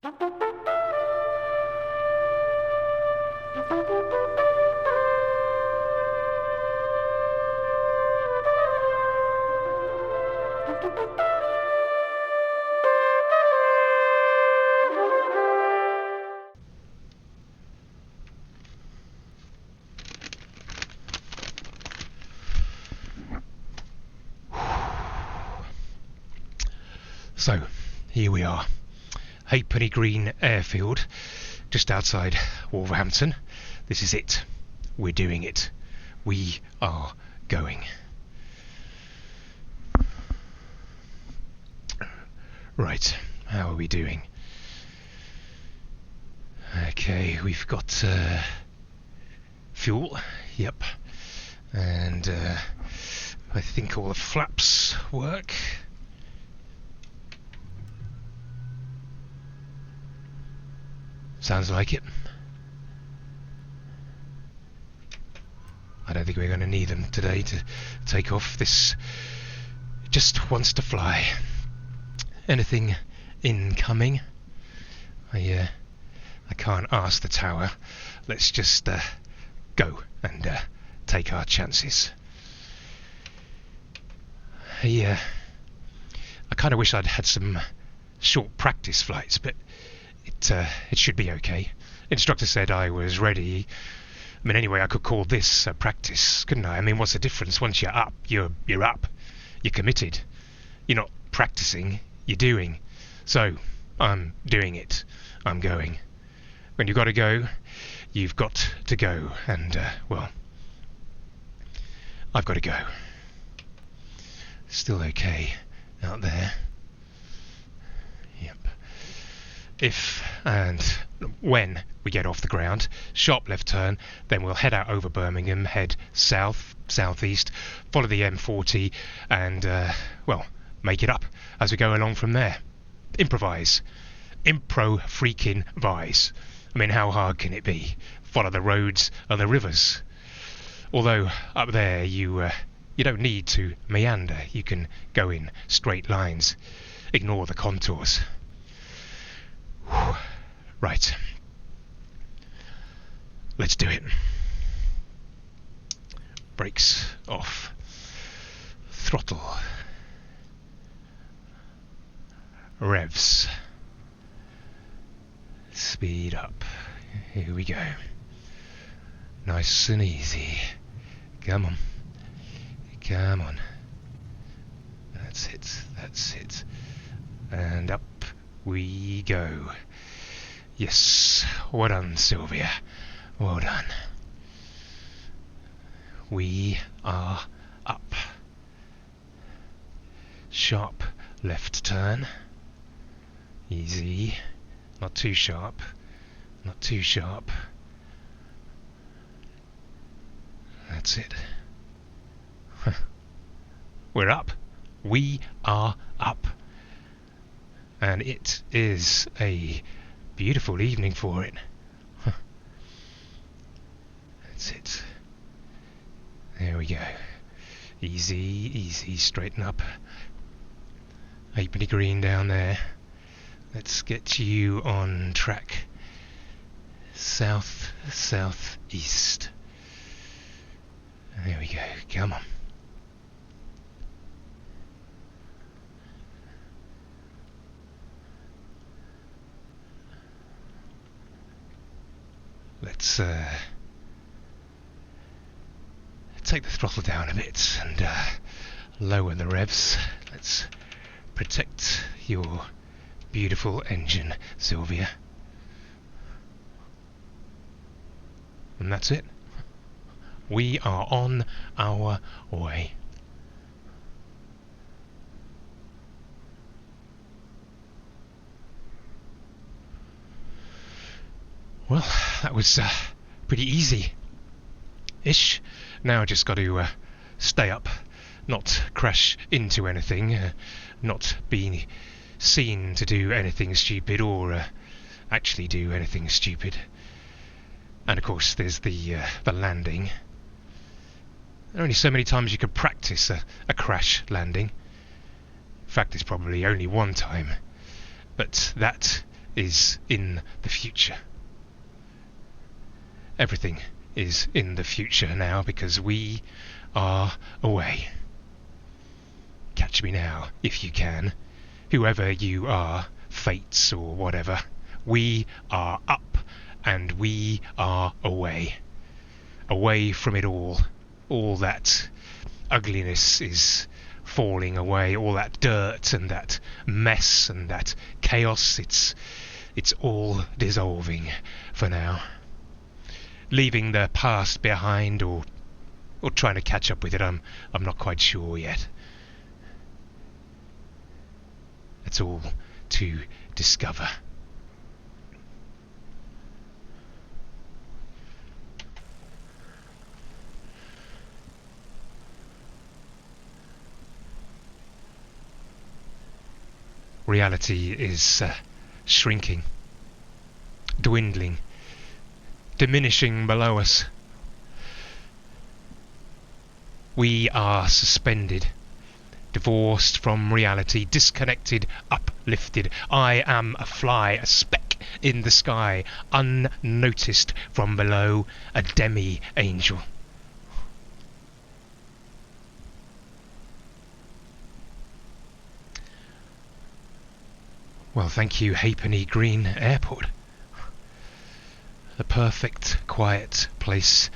So, here we are, Halfpenny Green Airfield, just outside Wolverhampton. This is it. We're doing it. We are going. Right, how are we doing? Okay, we've got fuel, yep, and I think all the flaps work. Sounds like it. I don't think we're going to need them today to take off. This just wants to fly. Anything incoming? I can't ask the tower. Let's just go and take our chances. I kind of wish I'd had some short practice flights, but it should be okay. Instructor said I was ready. I mean, anyway, I could call this a practice, couldn't I? I mean, what's the difference? Once you're up, you're up. You're committed. You're not practicing, you're doing. So, I'm doing it. I'm going. When you've got to go, you've got to go. And, well, I've got to go. Still okay out there. Yep. If and when we get off the ground, sharp left turn, then we'll head out over Birmingham, head south, southeast, follow the M40 and, well, make it up as we go along from there. Improvise. Impro freaking vise. I mean, how hard can it be? Follow the roads and the rivers. Although up there you don't need to meander. You can go in straight lines. Ignore the contours. Right. Let's do it. Brakes off. Throttle. Revs. Speed up. Here we go. Nice and easy. Come on. Come on. That's it. That's it. And up we go. Yes. Well done, Sylvia. Well done. We are up. Sharp left turn. Easy. Not too sharp. Not too sharp. That's it. We're up. We are up. And it is a beautiful evening for it. That's it. There we go. Easy, easy, straighten up. Halfpenny Green down there. Let's get you on track. South, southeast. There we go. Come on. Let's take the throttle down a bit and lower the revs. Let's protect your beautiful engine, Sylvia. And that's it. We are on our way. Well, that was pretty easy-ish. Now I just got to stay up, not crash into anything, not be seen to do anything stupid or actually do anything stupid. And of course there's the landing. There are only so many times you could practice a crash landing. In fact, it's probably only one time. But that is in the future. Everything is in the future now because we are away. Catch me now, if you can. Whoever you are, fates or whatever, we are up and we are away. Away from it all. All that ugliness is falling away, all that dirt and that mess and that chaos, it's all dissolving for now. Leaving the past behind or trying to catch up with it, I'm not quite sure yet. It's all to discover. Reality is shrinking, dwindling, diminishing below us. We are suspended, divorced from reality, disconnected, uplifted. I am a fly, a speck in the sky, unnoticed from below, a demi-angel. Well, thank you, Halfpenny Green Airport. The perfect, quiet place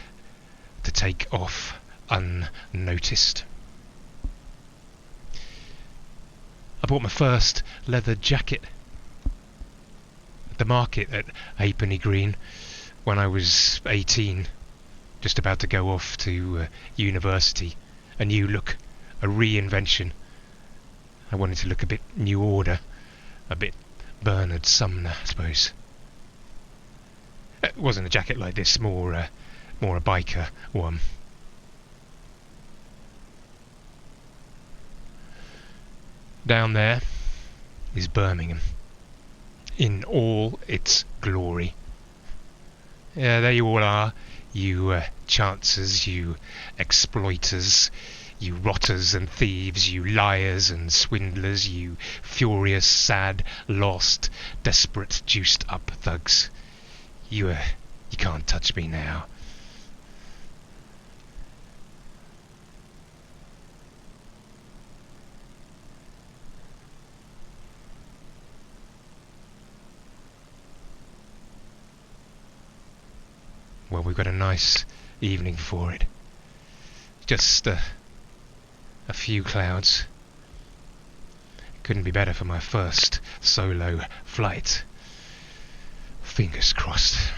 to take off unnoticed. I bought my first leather jacket at the market at Halfpenny Green when I was 18, just about to go off to university. A new look, a reinvention. I wanted to look a bit New Order, a bit Bernard Sumner, I suppose. It wasn't a jacket like this, more a biker one. Down there is Birmingham, in all its glory. Yeah, there you all are, you chancers, you exploiters, you rotters and thieves, you liars and swindlers, you furious, sad, lost, desperate, juiced up thugs. You can't touch me now. Well, we've got a nice evening for it. Just a few clouds. Couldn't be better for my first solo flight. Fingers crossed.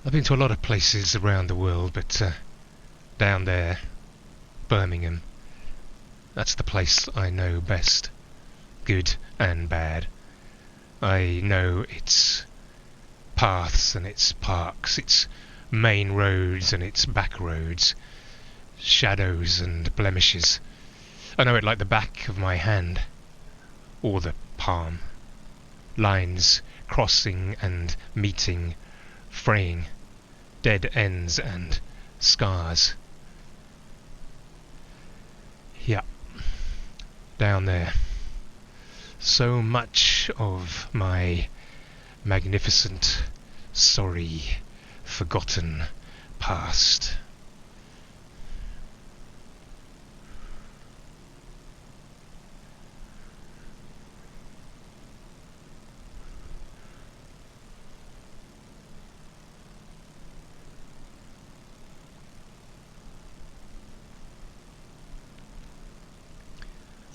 I've been to a lot of places around the world, but down there, Birmingham, that's the place I know best. Good and bad. I know its paths and its parks, its main roads and its back roads, shadows and blemishes. I know it like the back of my hand, or the palm. Lines crossing and meeting, fraying, dead ends and scars. Yeah, down there. So much of my magnificent, sorry, forgotten past.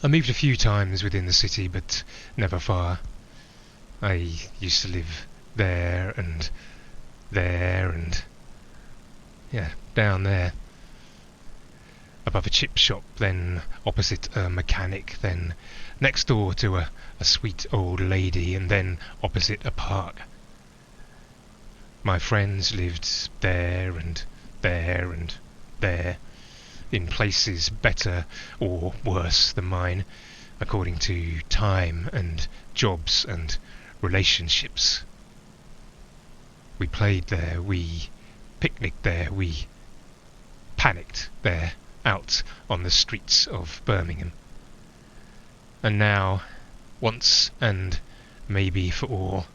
I moved a few times within the city, but never far. I used to live there and yeah, down there. Above a chip shop, then opposite a mechanic, then next door to a sweet old lady, and then opposite a park. My friends lived there and there and there, in places better or worse than mine, according to time and jobs and relationships. We played there, we picnicked there, we panicked there, out on the streets of Birmingham. And now once and maybe for all.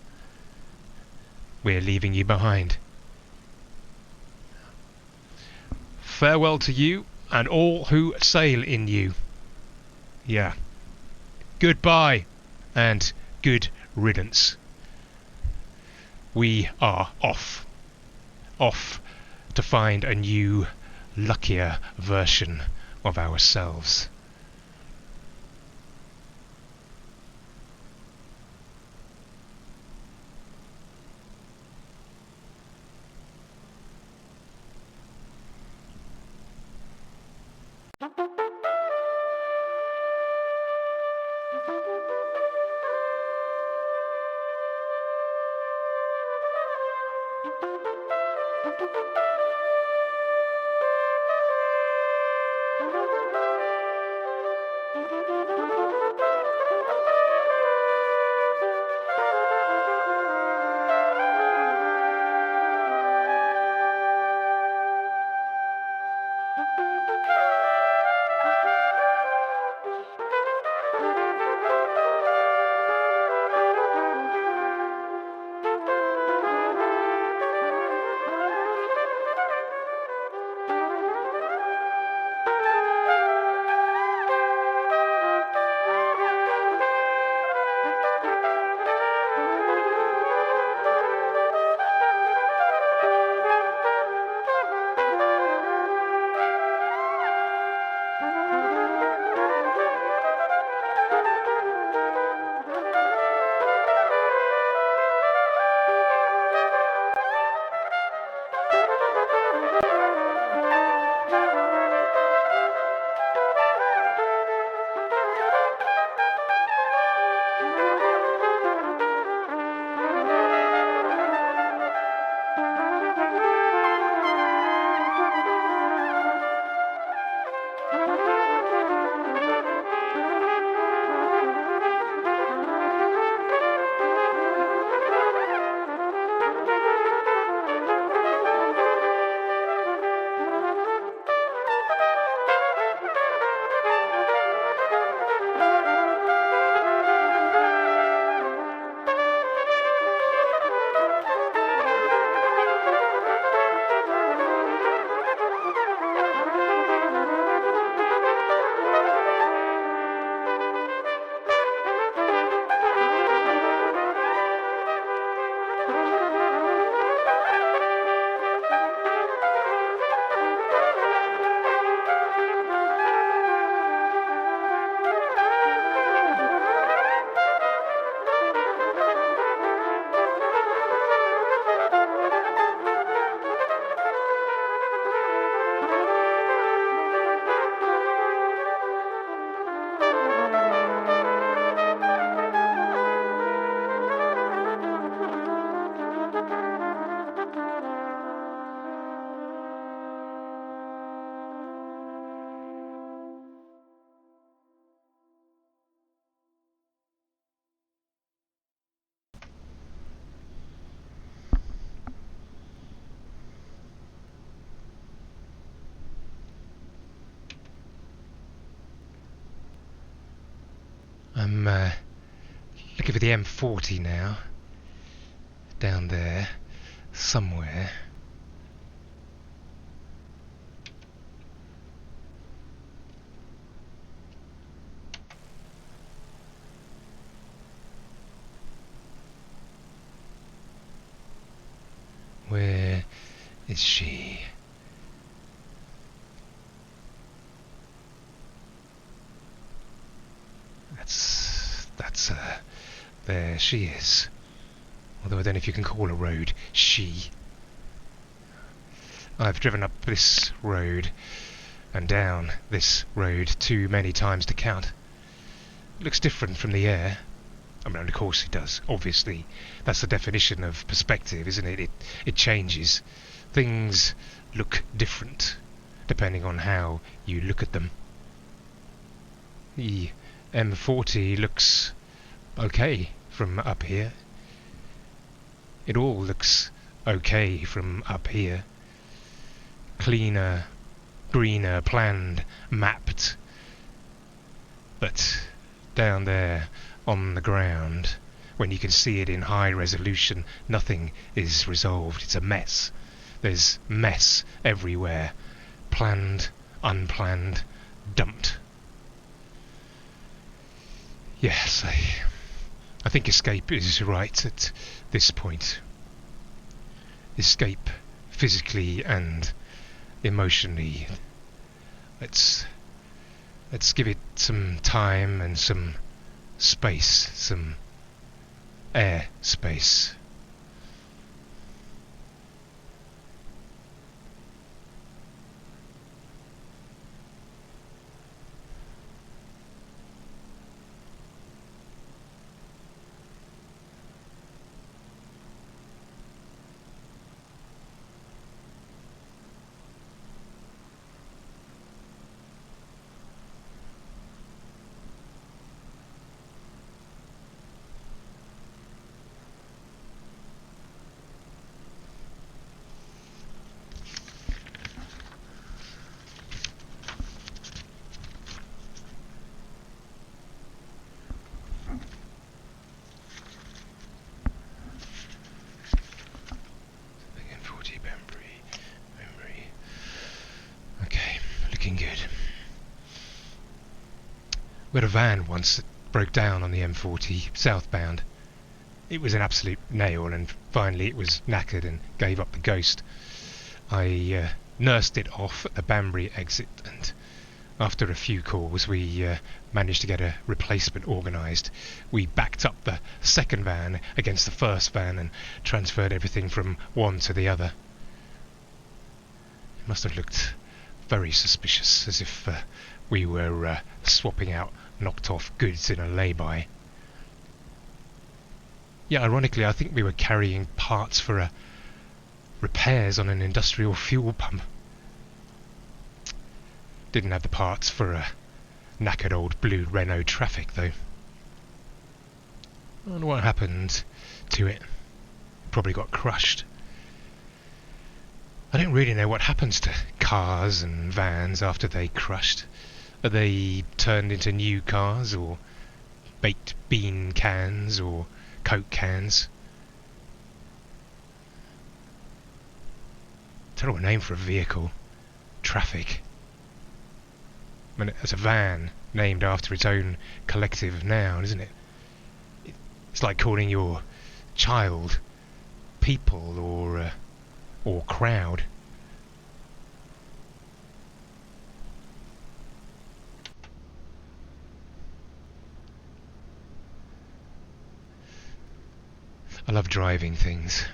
We're leaving you behind. Farewell to you and all who sail in you. Yeah. Goodbye and good riddance. We are off. Off to find a new, luckier version of ourselves. I'm looking for the M40 now. Down there, somewhere. Where is she? That's her. There she is. Although I don't know if you can call a road she. I've driven up this road and down this road too many times to count. It looks different from the air. I mean, of course it does. Obviously, that's the definition of perspective, isn't it? It changes. Things look different depending on how you look at them. The M40 looks okay from up here. It all looks okay from up here. Cleaner, greener, planned, mapped. But down there on the ground, when you can see it in high resolution, nothing is resolved. It's a mess. There's mess everywhere. Planned, unplanned, dumped. Yes, I think escape is right at this point. Escape physically and emotionally. Let's give it some time and some space, some air space. We had a van once that broke down on the M40 southbound. It was an absolute nail, and finally it was knackered and gave up the ghost. I nursed it off at the Banbury exit, and after a few calls we managed to get a replacement organised. We backed up the second van against the first van and transferred everything from one to the other. It must have looked very suspicious, as if we were swapping out knocked off goods in a lay-by. Yeah, ironically, I think we were carrying parts for repairs on an industrial fuel pump. Didn't have the parts for a knackered old blue Renault Traffic, though. I wonder what happened to it. Probably got crushed. I don't really know what happens to cars and vans after they crushed. Are they turned into new cars, or baked bean cans, or Coke cans? Terrible name for a vehicle. Traffic. I mean, it's a van named after its own collective noun, isn't it? It's like calling your child people or crowd. I love driving things,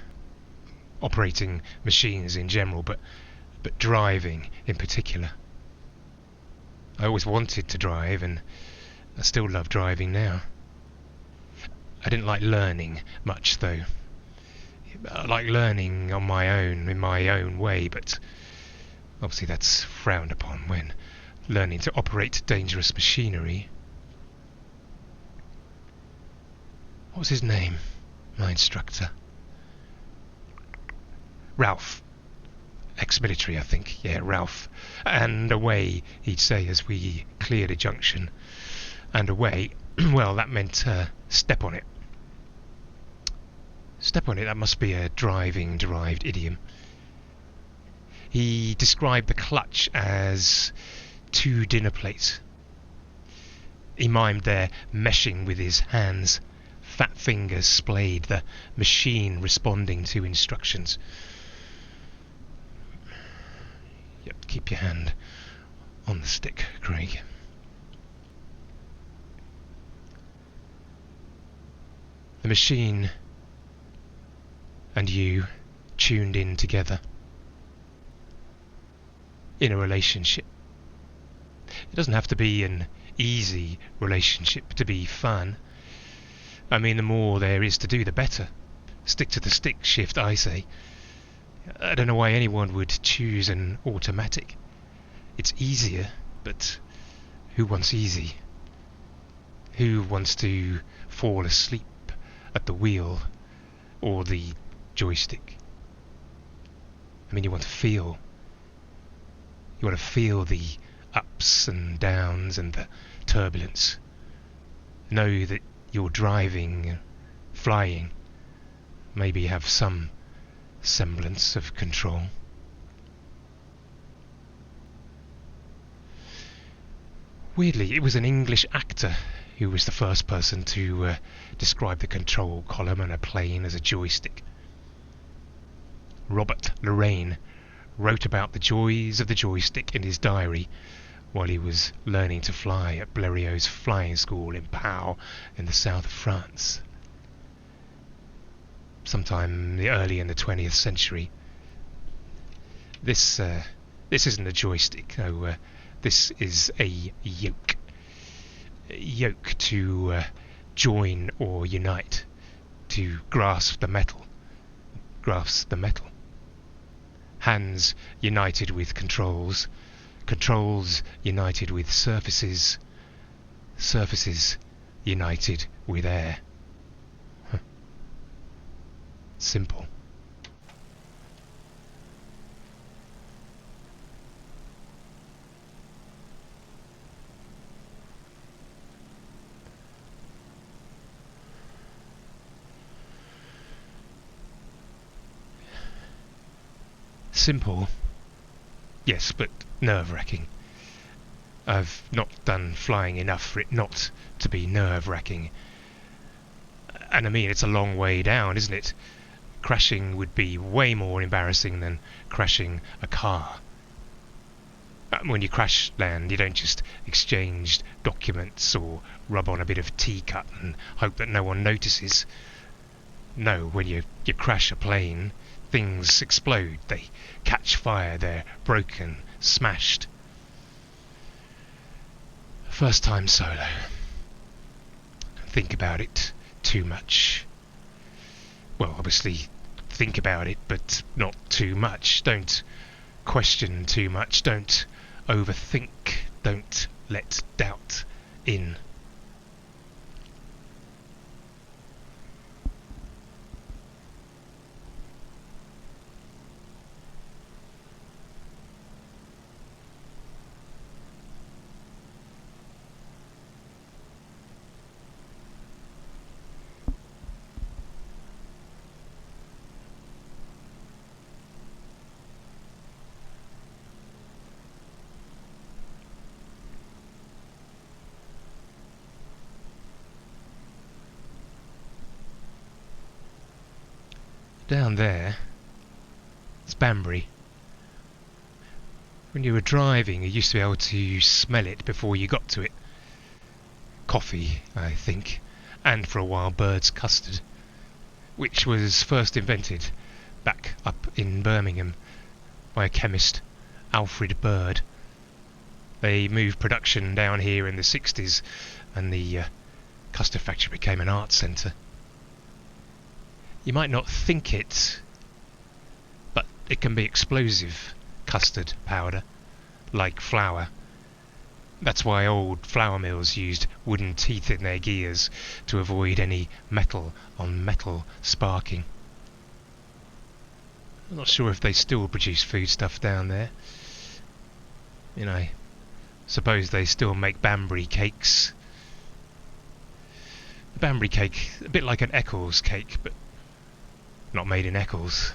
operating machines in general, but driving in particular. I always wanted to drive, and I still love driving now. I didn't like learning much, though. I like learning on my own, in my own way, but obviously that's frowned upon when learning to operate dangerous machinery. What was his name? My instructor. Ralph. Ex-military, I think. Yeah, Ralph. And away, he'd say, as we cleared a junction. And away, well, that meant step on it. Step on it, that must be a driving-derived idiom. He described the clutch as 2 dinner plates. He mimed their meshing with his hands. Fat fingers splayed, the machine responding to instructions. Yep, keep your hand on the stick, Craig. The machine and you tuned in together in a relationship. It doesn't have to be an easy relationship to be fun. I mean, the more there is to do, the better. Stick to the stick shift, I say. I don't know why anyone would choose an automatic. It's easier, but who wants easy? Who wants to fall asleep at the wheel or the joystick? I mean, you want to feel. You want to feel the ups and downs and the turbulence. Know that you're driving, flying, maybe have some semblance of control. Weirdly, it was an English actor who was the first person to describe the control column on a plane as a joystick. Robert Lorraine wrote about the joys of the joystick in his diary while he was learning to fly at Blériot's flying school in Pau in the south of France. Sometime early in the 20th century. This isn't a joystick, no. This is a yoke. A yoke to join or unite, to grasp the metal. Grasp the metal. Hands united with controls. Controls united with surfaces. Surfaces united with air. Simple. Simple, yes, but nerve-wracking. I've not done flying enough for it not to be nerve-wracking. And I mean, it's a long way down, isn't it? Crashing would be way more embarrassing than crashing a car. When you crash land, you don't just exchange documents or rub on a bit of tea cut and hope that no one notices. No, when you crash a plane, things explode, they catch fire, they're broken, smashed. First time solo. Think about it too much. Well, obviously think about it, but not too much. Don't question too much. Don't overthink. Don't let doubt in. Down there, it's Banbury. When you were driving, you used to be able to smell it before you got to it. Coffee, I think, and for a while bird's custard, which was first invented back up in Birmingham by a chemist, Alfred Bird. They moved production down here in the 60s, and the custard factory became an art centre. You might not think it, but it can be explosive, custard powder, like flour. That's why old flour mills used wooden teeth in their gears to avoid any metal on metal sparking. I'm not sure if they still produce foodstuff down there. You know, suppose they still make Banbury cakes. The Banbury cake, a bit like an Eccles cake, but not made in Eccles.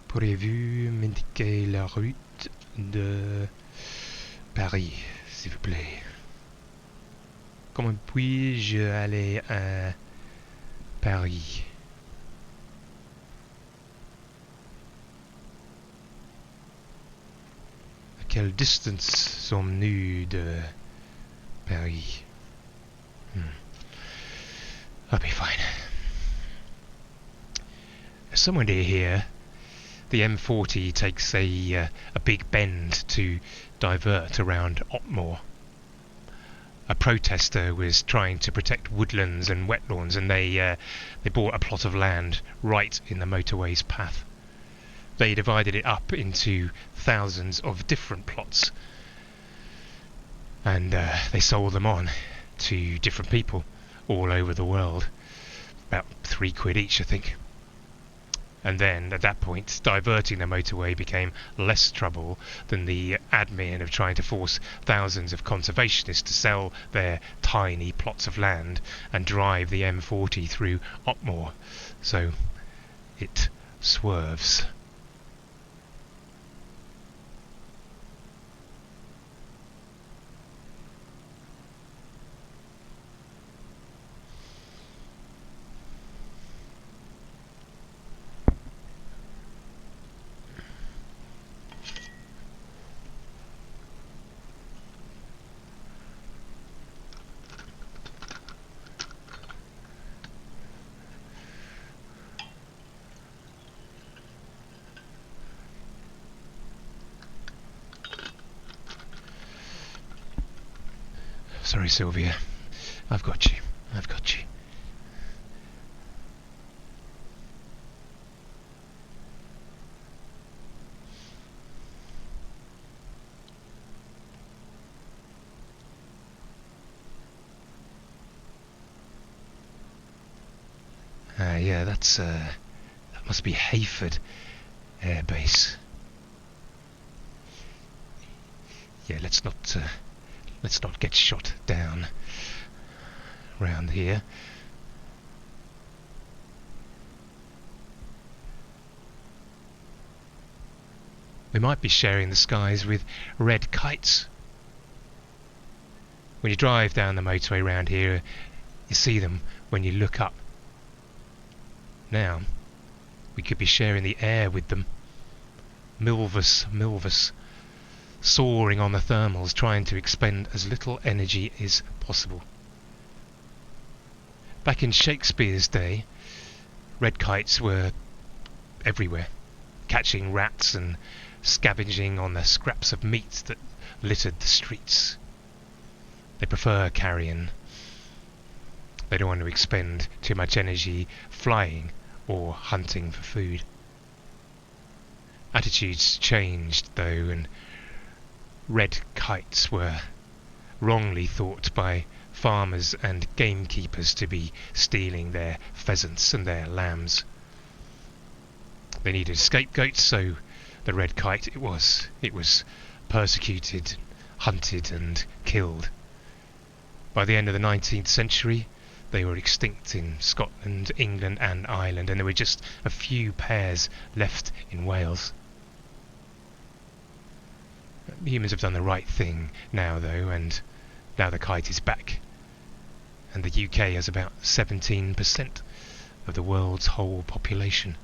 Pourriez-vous m'indiquer la route de Paris, s'il vous plaît? Comment puis-je aller à Paris? À quelle distance sommes-nous de Paris? I'll be fine. Somewhere near here, the M40 takes a big bend to divert around Otmore. a protester was trying to protect woodlands and wetlands, and they bought a plot of land right in the motorway's path. They divided it up into thousands of different plots, and they sold them on to different people all over the world. About £3 each, I think. And then at that point, diverting the motorway became less trouble than the admin of trying to force thousands of conservationists to sell their tiny plots of land and drive the M40 through Otmore. So it swerves. Sorry, Sylvia. I've got you. I've got you. Yeah, that must be Hayford Air Base. Yeah, let's not get shot down round here. We might be sharing the skies with red kites. When you drive down the motorway round here, you see them when you look up. Now, we could be sharing the air with them. Milvus, soaring on the thermals, trying to expend as little energy as possible. Back in Shakespeare's day, red kites were everywhere, catching rats and scavenging on the scraps of meat that littered the streets. They prefer carrion. They don't want to expend too much energy flying or hunting for food. Attitudes changed though, and red kites were wrongly thought by farmers and gamekeepers to be stealing their pheasants and their lambs. They needed scapegoats, so the red kite it was persecuted, hunted and killed. By the end of the 19th century, they were extinct in Scotland, England and Ireland, and there were just a few pairs left in Wales. Humans have done the right thing now though, and now the kite is back. And the UK has about 17% of the world's whole population.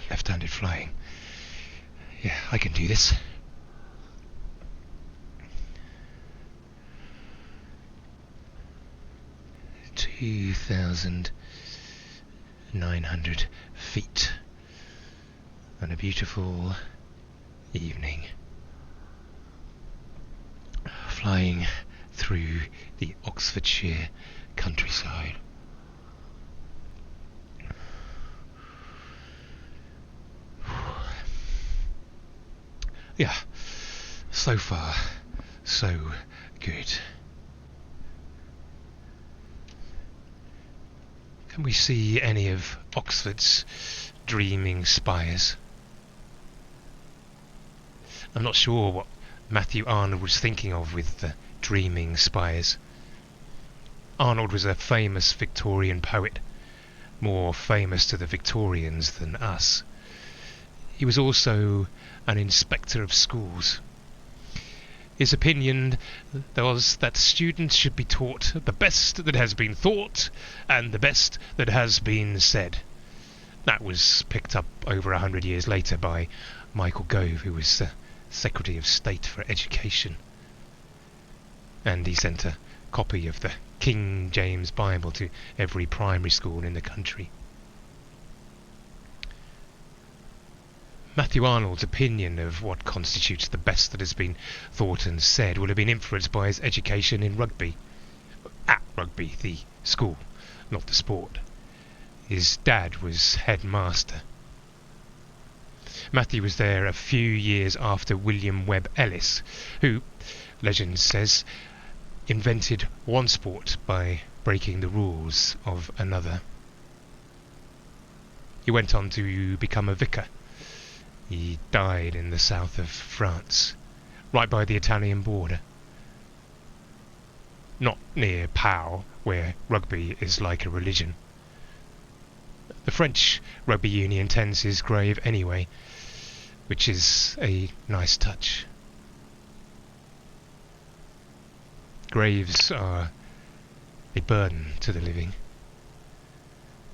Left-handed flying. Yeah, I can do this. (2,900 feet) on a beautiful evening, flying through the Oxfordshire countryside. Yeah, so far, so good. Can we see any of Oxford's dreaming spires? I'm not sure what Matthew Arnold was thinking of with the dreaming spires. Arnold was a famous Victorian poet, more famous to the Victorians than us. He was also an inspector of schools. His opinion was that students should be taught the best that has been thought and the best that has been said. That was picked up over 100 years later by Michael Gove, who was Secretary of State for Education. And he sent a copy of the King James Bible to every primary school in the country. Matthew Arnold's opinion of what constitutes the best that has been thought and said will have been influenced by his education in rugby. At rugby, the school, not the sport. His dad was headmaster. Matthew was there a few years after William Webb Ellis, who, legend says, invented one sport by breaking the rules of another. He went on to become a vicar. He died in the south of France, right by the Italian border. Not near Pau, where rugby is like a religion. The French Rugby Union tends his grave anyway, which is a nice touch. Graves are a burden to the living.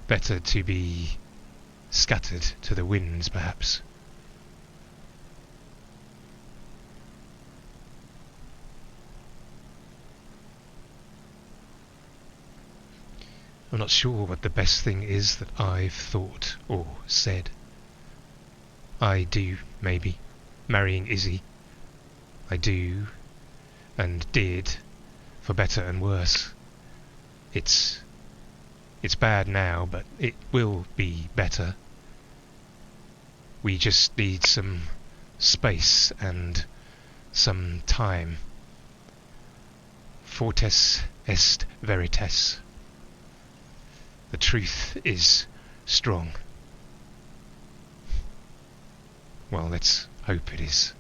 Better to be scattered to the winds, perhaps. I'm not sure what the best thing is that I've thought or said. I do, maybe, marrying Izzy. I do, and did, for better and worse. It's bad now, but it will be better. We just need some space and some time. Fortes est veritas. The truth is strong. Well, let's hope it is.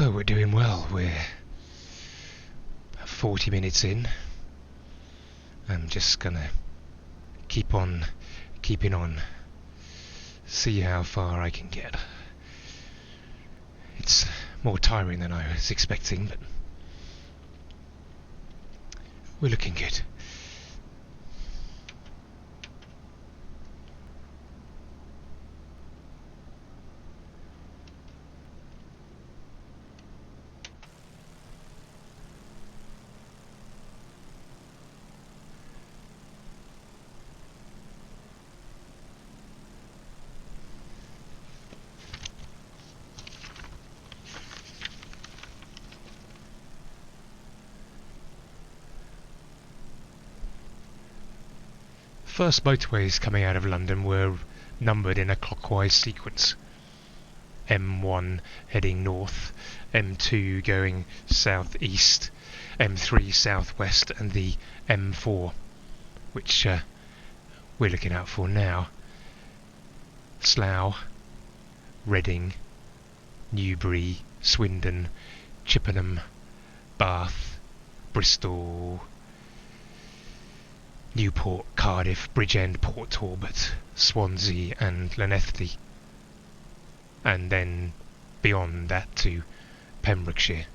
So we're doing well. We're 40 minutes in. I'm just gonna keep on keeping on. See how far I can get. It's more tiring than I was expecting, but we're looking good. First motorways coming out of London were numbered in a clockwise sequence. M1 heading north, M2 going southeast, M3 southwest, and the M4, which we're looking out for now. Slough, Reading, Newbury, Swindon, Chippenham, Bath, Bristol, Newport, Cardiff, Bridgend, Port Talbot, Swansea and Llanelli, and then beyond that to Pembrokeshire.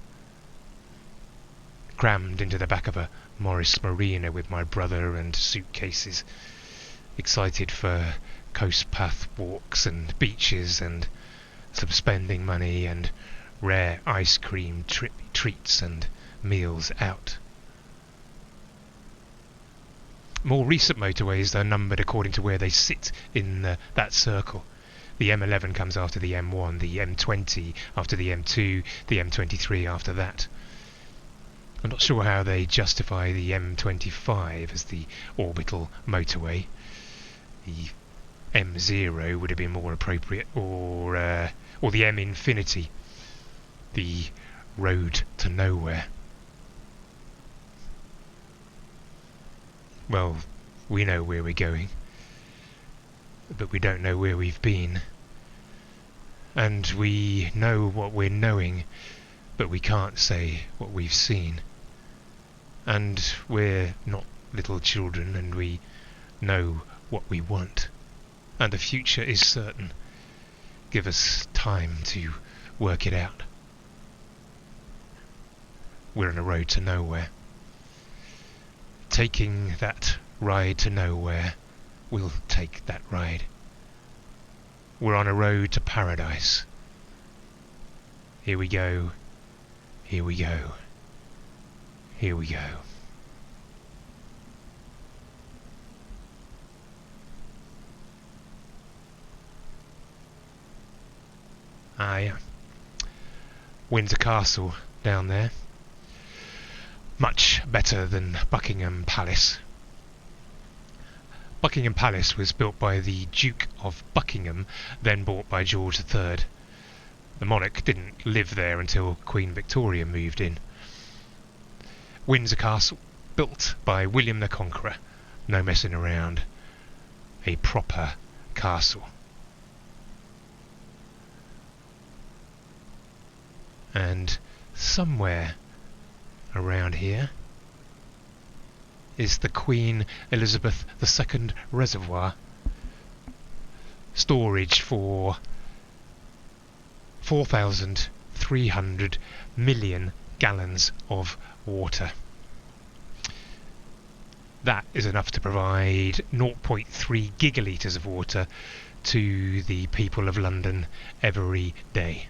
Crammed into the back of a Morris Marina with my brother and suitcases, excited for coast path walks and beaches and some spending money and rare ice cream treats and meals out. More recent motorways are numbered according to where they sit in that circle. The M11 comes after the M1, the M20 after the M2, the M23 after that. I'm not sure how they justify the M25 as the orbital motorway. The M0 would have been more appropriate, or the M Infinity, the road to nowhere. Well, we know where we're going, but we don't know where we've been. And we know what we're knowing, but we can't say what we've seen. And we're not little children, and we know what we want. And the future is certain. Give us time to work it out. We're on a road to nowhere. Taking that ride to nowhere, we'll take that ride. We're on a road to paradise. Here we go. Here we go. Here we go. Ah, yeah. Windsor Castle down there. Much better than Buckingham Palace. Buckingham Palace was built by the Duke of Buckingham, then bought by George III. The monarch didn't live there until Queen Victoria moved in. Windsor Castle, built by William the Conqueror. No messing around. A proper castle. And somewhere around here is the Queen Elizabeth II reservoir. Storage for 4,300 million gallons of water. That is enough to provide 0.3 gigalitres of water to the people of London every day.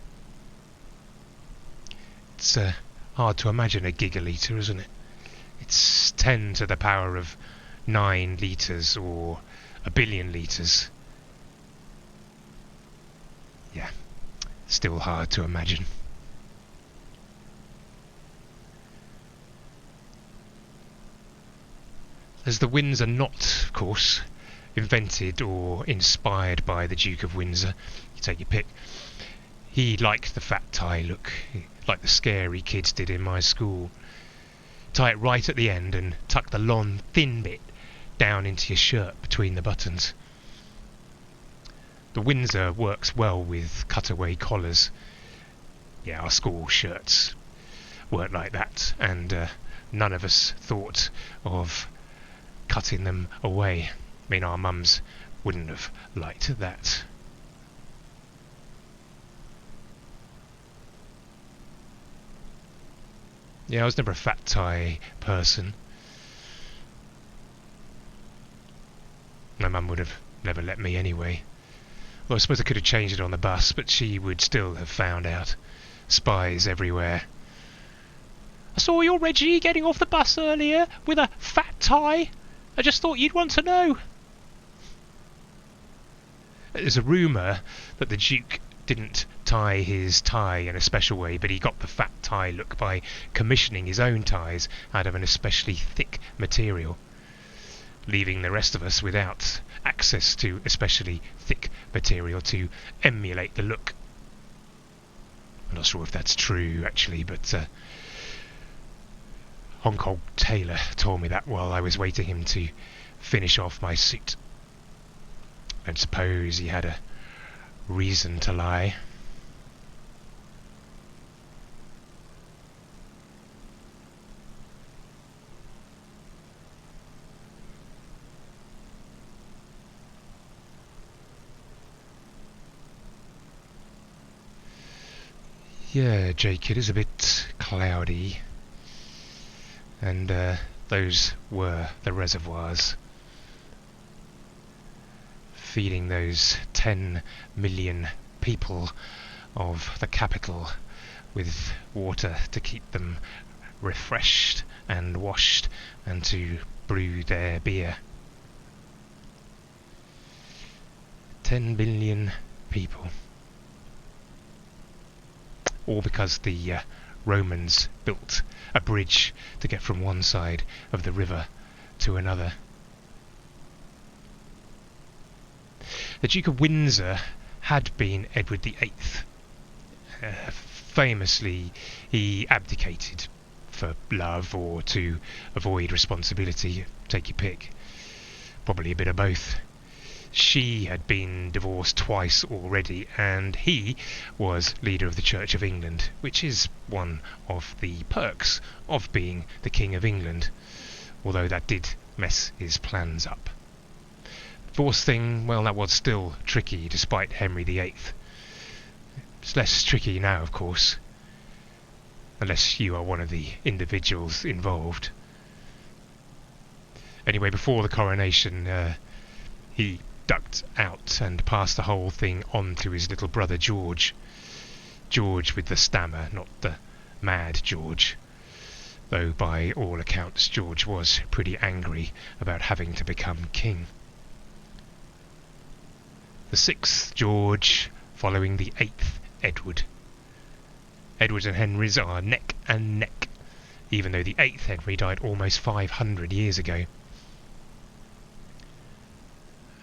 It's hard to imagine a gigalitre, isn't it? It's 10 to the power of 9 litres or a billion litres. Yeah, still hard to imagine. As the Windsor not, of course, invented or inspired by the Duke of Windsor, you take your pick. He liked the fat tie look, like the scary kids did in my school. Tie it right at the end and tuck the long, thin bit down into your shirt between the buttons. The Windsor works well with cutaway collars. Yeah, our school shirts weren't like that, and none of us thought of cutting them away. I mean, our mums wouldn't have liked that. Yeah, I was never a fat tie person. My mum would have never let me anyway. Well, I suppose I could have changed it on the bus, but she would still have found out. Spies everywhere. I saw your Reggie getting off the bus earlier with a fat tie. I just thought you'd want to know. There's a rumour that the Duke didn't tie his tie in a special way, but he got the fat tie look by commissioning his own ties out of an especially thick material, leaving the rest of us without access to especially thick material to emulate the look. I'm not sure if that's true actually, but Hong Kong tailor told me that while I was waiting him to finish off my suit. I don't suppose he had a reason to lie. Yeah, Jake, it is a bit cloudy. And those were the reservoirs feeding those 10 million people of the capital with water to keep them refreshed and washed and to brew their beer. 10 billion people. All because the Romans built a bridge to get from one side of the river to another. The Duke of Windsor had been Edward VIII. Famously, he abdicated for love or to avoid responsibility. Take your pick. Probably a bit of both. She had been divorced twice already, and he was leader of the Church of England, which is one of the perks of being the King of England, although that did mess his plans up. Divorce thing, well, that was still tricky despite Henry VIII. It's less tricky now, of course, unless you are one of the individuals involved. Anyway, before the coronation, he ducked out and passed the whole thing on to his little brother George. George with the stammer, not the mad George. Though by all accounts George was pretty angry about having to become king. The 6th George following the 8th Edward. Edward and Henry's are neck and neck, even though the 8th Henry died almost 500 years ago.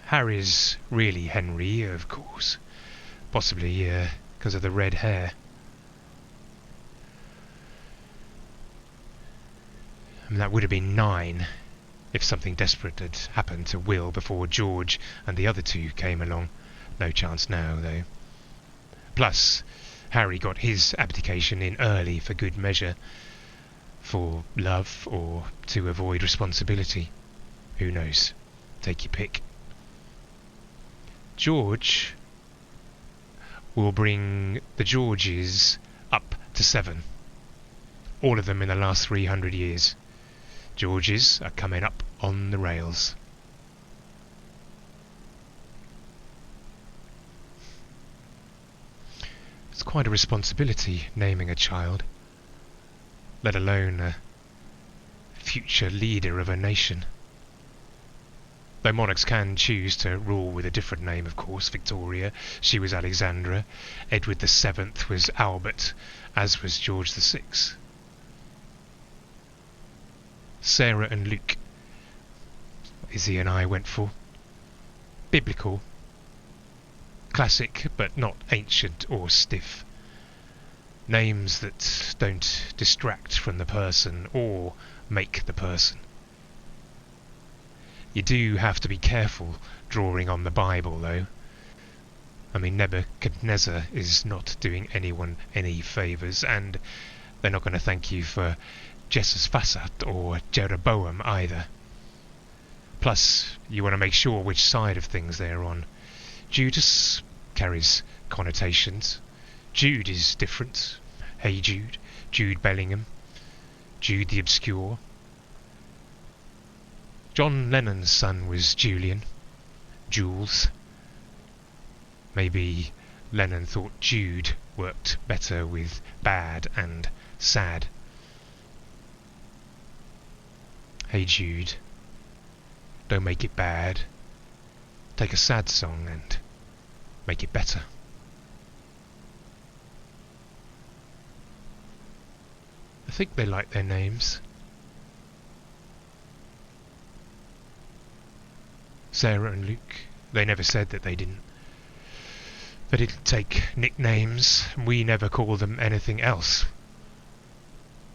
Harry's really Henry, of course, possibly because of the red hair. I mean, that would have been 9 if something desperate had happened to Will before George and the other two came along. No chance now, though. Plus, Harry got his abdication in early for good measure. For love or to avoid responsibility. Who knows? Take your pick. George will bring the Georges up to 7. All of them in the last 300 years. Georges are coming up on the rails. It's quite a responsibility naming a child, let alone a future leader of a nation. Though monarchs can choose to rule with a different name, of course. Victoria, she was Alexandra. Edward VII was Albert, as was George VI. Sarah and Luke, Izzy and I went for. Biblical. Classic, but not ancient or stiff. Names that don't distract from the person or make the person. You do have to be careful drawing on the Bible, though. I mean, Nebuchadnezzar is not doing anyone any favours, and they're not going to thank you for Jehoshaphat or Jeroboam either. Plus, you want to make sure which side of things they're on. Judas carries connotations. Jude is different. Hey Jude, Jude Bellingham, Jude the Obscure. John Lennon's son was Julian, Jules. Maybe Lennon thought Jude worked better with bad and sad. Hey Jude, don't make it bad. Take a sad song and make it better. I think they like their names. Sarah and Luke, they never said that they didn't. They didn't take nicknames. We never called them anything else.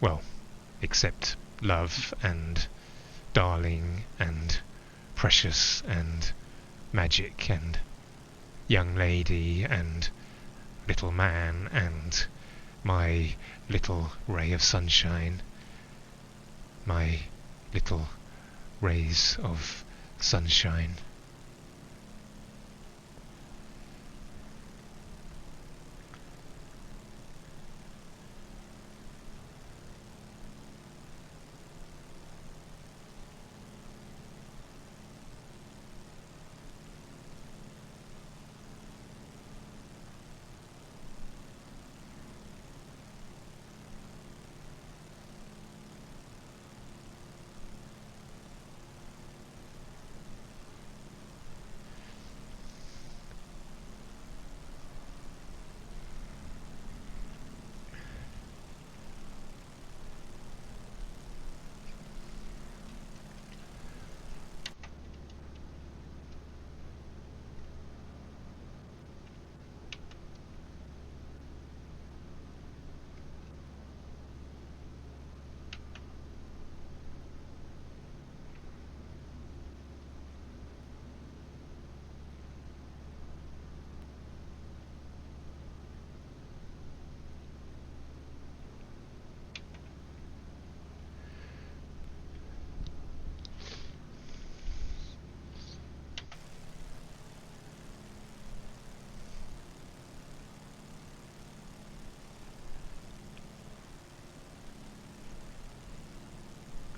Well, except love and darling and precious and magic and young lady and little man and my little ray of sunshine. My little rays of sunshine.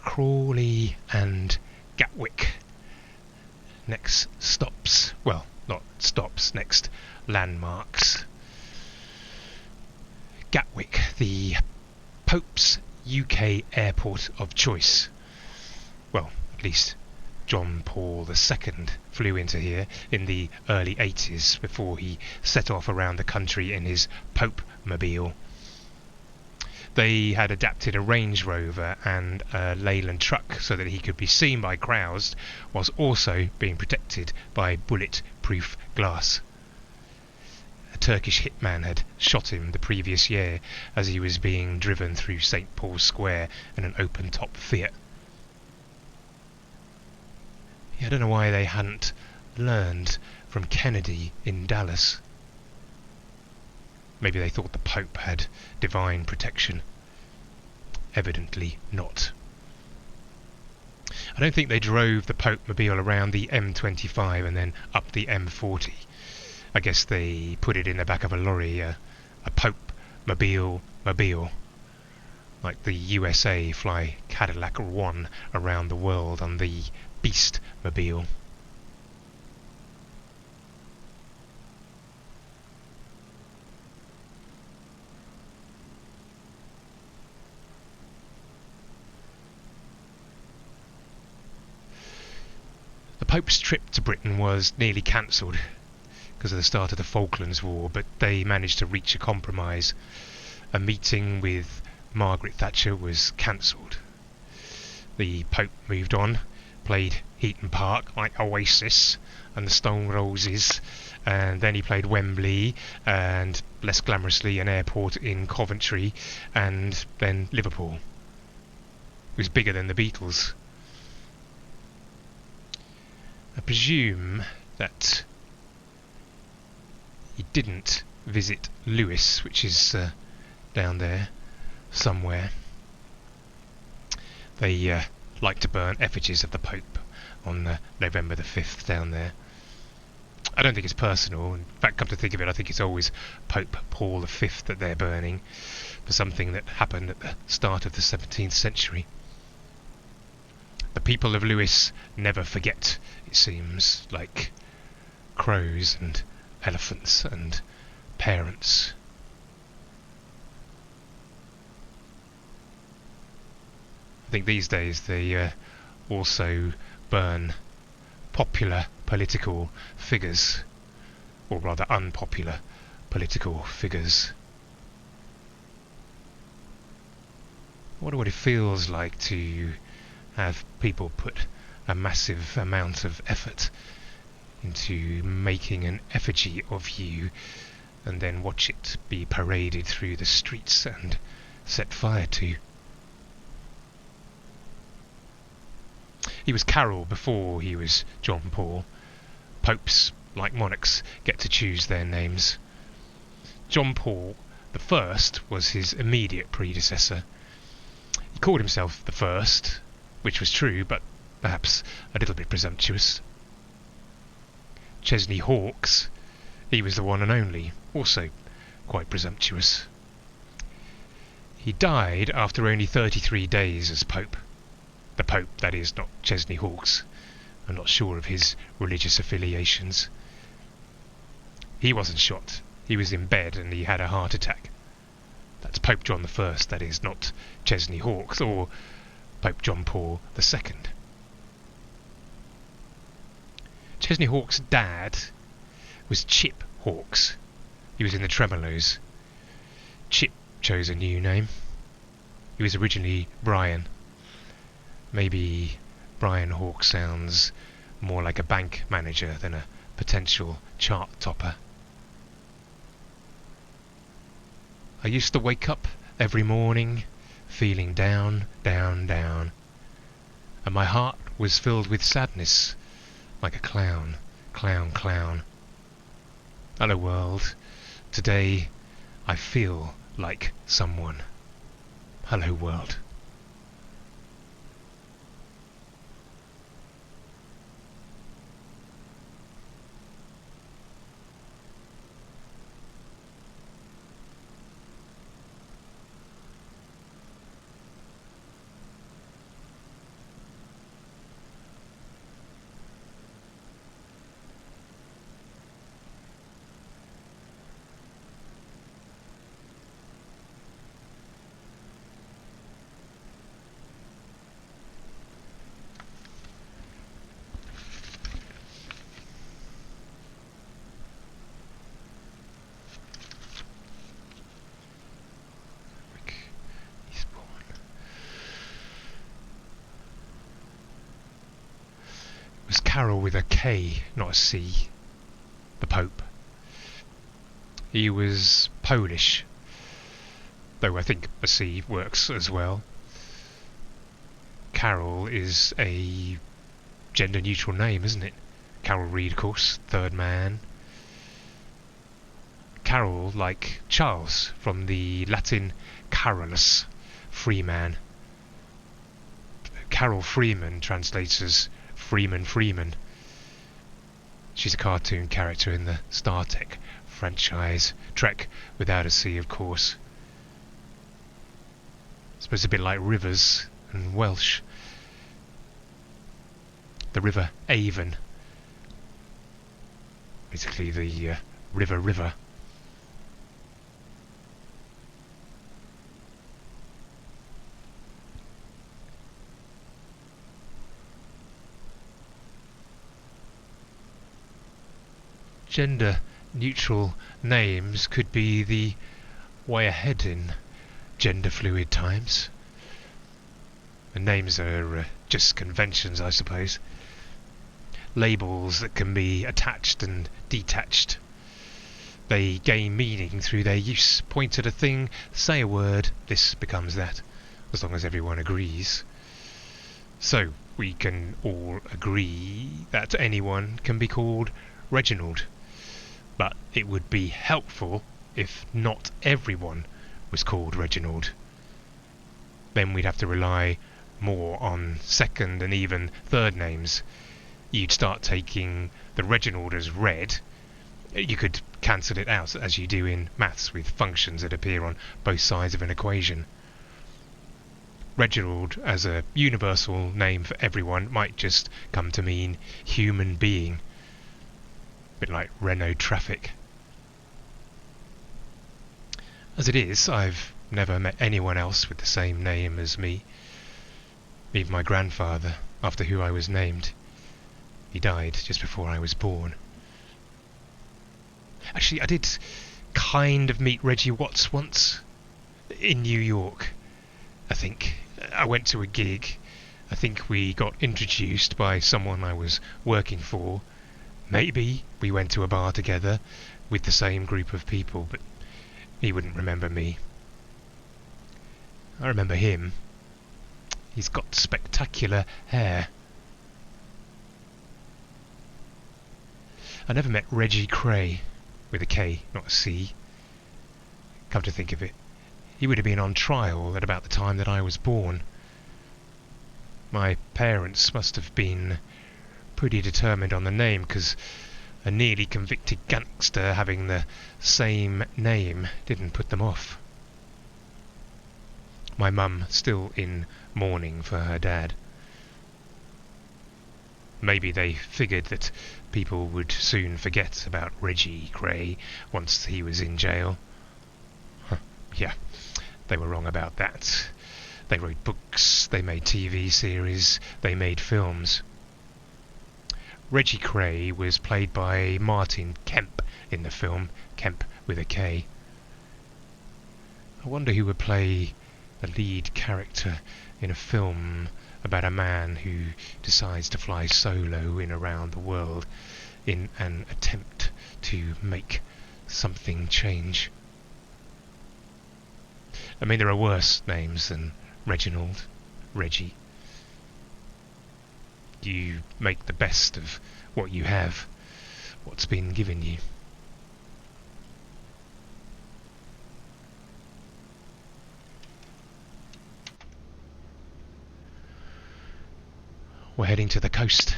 Crawley and Gatwick. Next stops, well, not stops, next landmarks. Gatwick, the Pope's UK airport of choice. Well, at least John Paul II flew into here in the early 80s before he set off around the country in his Pope-mobile. They had adapted a Range Rover and a Leyland truck so that he could be seen by crowds, whilst also being protected by bullet-proof glass. A Turkish hitman had shot him the previous year as he was being driven through St. Paul's Square in an open-top Fiat. I don't know why they hadn't learned from Kennedy in Dallas. Maybe they thought the Pope had divine protection. Evidently not. I don't think they drove the Pope-mobile around the M25 and then up the M40. I guess they put it in the back of a lorry, a Pope-mobile, like the USA fly Cadillac 1 around the world on the Beast-mobile. The Pope's trip to Britain was nearly cancelled because of the start of the Falklands War, but they managed to reach a compromise. A meeting with Margaret Thatcher was cancelled. The Pope moved on, played Heaton Park like Oasis and the Stone Roses, and then he played Wembley and, less glamorously, an airport in Coventry, and then Liverpool. It was bigger than the Beatles. I presume that he didn't visit Lewes, which is down there somewhere. They like to burn effigies of the Pope on November the 5th down there. I don't think it's personal. In fact, come to think of it, I think it's always Pope Paul V that they're burning for something that happened at the start of the 17th century. The people of Lewes never forget, it seems, like crows and elephants and parents. I think these days they also burn popular political figures, or rather unpopular political figures. I wonder what it feels like to have people put a massive amount of effort into making an effigy of you and then watch it be paraded through the streets and set fire to. He was Carol before he was John Paul. Popes, like monarchs, get to choose their names. John Paul the First was his immediate predecessor. He called himself the First, which was true, but perhaps a little bit presumptuous. Chesney Hawkes, he was the one and only, also quite presumptuous. He died after only 33 days as Pope. The Pope, that is, not Chesney Hawkes. I'm not sure of his religious affiliations. He wasn't shot. He was in bed and he had a heart attack. That's Pope John I, that is, not Chesney Hawkes or Pope John Paul II. Chesney Hawkes' dad was Chip Hawkes. He was in the Tremolos. Chip chose a new name. He was originally Brian. Maybe Brian Hawkes sounds more like a bank manager than a potential chart topper. I used to wake up every morning feeling down, down, down, and my heart was filled with sadness, like a clown, clown, clown. Hello world, today I feel like someone. Hello world. Carol with a K, not a C. The Pope. He was Polish, though I think a C works as well. Carol is a gender neutral name, isn't it? Carol Reed, of course, third man. Carol, like Charles, from the Latin Carolus, free man. Carol Freeman translates as Freeman Freeman. She's a cartoon character in the Star Trek franchise. Trek without a C, of course. It's supposed to be like rivers and Welsh. The River Avon. Basically the river. Gender neutral names could be the way ahead in gender fluid times. And names are just conventions, I suppose. Labels that can be attached and detached. They gain meaning through their use. Point at a thing, say a word, this becomes that, as long as everyone agrees. So we can all agree that anyone can be called Reginald. But it would be helpful if not everyone was called Reginald. Then we'd have to rely more on second and even third names. You'd start taking the Reginald as read. You could cancel it out as you do in maths with functions that appear on both sides of an equation. Reginald as a universal name for everyone might just come to mean human being. Bit like Renault Traffic. As it is, I've never met anyone else with the same name as me. Even my grandfather, after who I was named. He died just before I was born. Actually, I did kind of meet Reggie Watts once in New York, I think. I went to a gig. I think we got introduced by someone I was working for. Maybe we went to a bar together with the same group of people, but he wouldn't remember me. I remember him. He's got spectacular hair. I never met Reggie Cray, with a K, not a C. Come to think of it, he would have been on trial at about the time that I was born. My parents must have been pretty determined on the name, because a nearly convicted gangster having the same name didn't put them off. My mum still in mourning for her dad. Maybe they figured that people would soon forget about Reggie Cray once he was in jail. Yeah, they were wrong about that. They wrote books, they made TV series, they made films. Reggie Cray was played by Martin Kemp in the film, Kemp with a K. I wonder who would play the lead character in a film about a man who decides to fly solo in around the world in an attempt to make something change. I mean, there are worse names than Reginald, Reggie. You make the best of what you have, what's been given you. We're heading to the coast.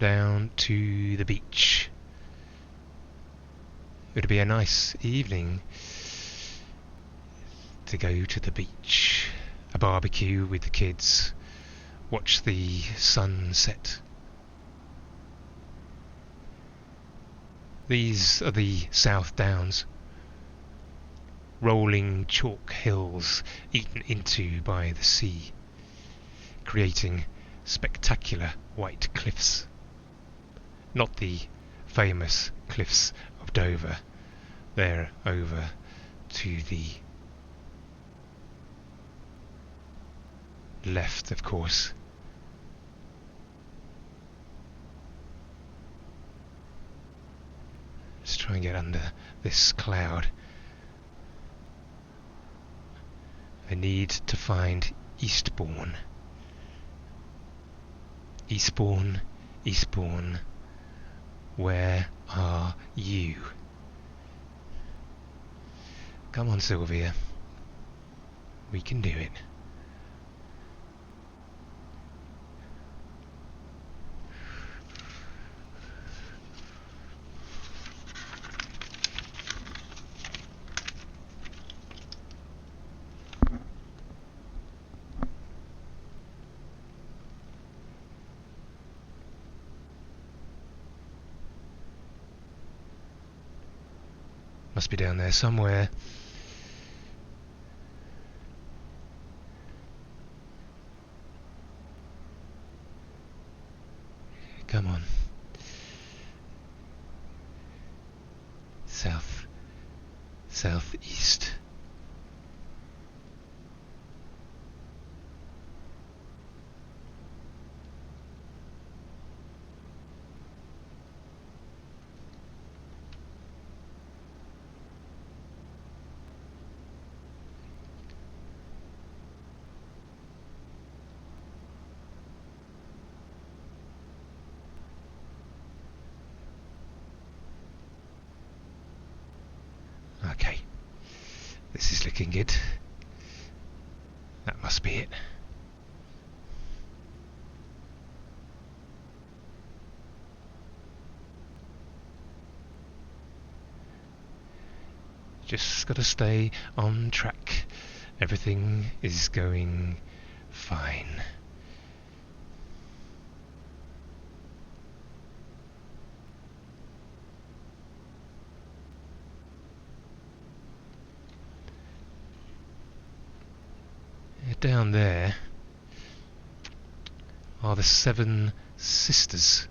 Down to the beach. It would be a nice evening to go to the beach, a barbecue with the kids, watch the sunset. These are the South Downs, rolling chalk hills eaten into by the sea, creating spectacular white cliffs. Not the famous cliffs of Dover. They're over to the left, of course. Let's try and and get under this cloud. I need to find Eastbourne. Eastbourne, Eastbourne, where are you? Come on, Sylvia. We can do it. Must be down there somewhere. Come on. South. Southeast. Okay. This is looking good. That must be it. Just gotta stay on track. Everything is going fine. Down there are the 7 sisters.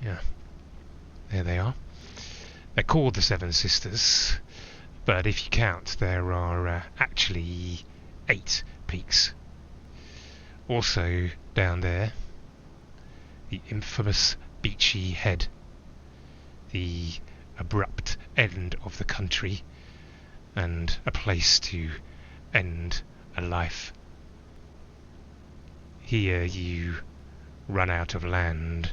Yeah, there they are. They're called the 7 sisters, but if you count, there are actually 8 peaks. Also down there, the infamous Beachy Head, the abrupt end of the country and a place to end a life. Here you run out of land.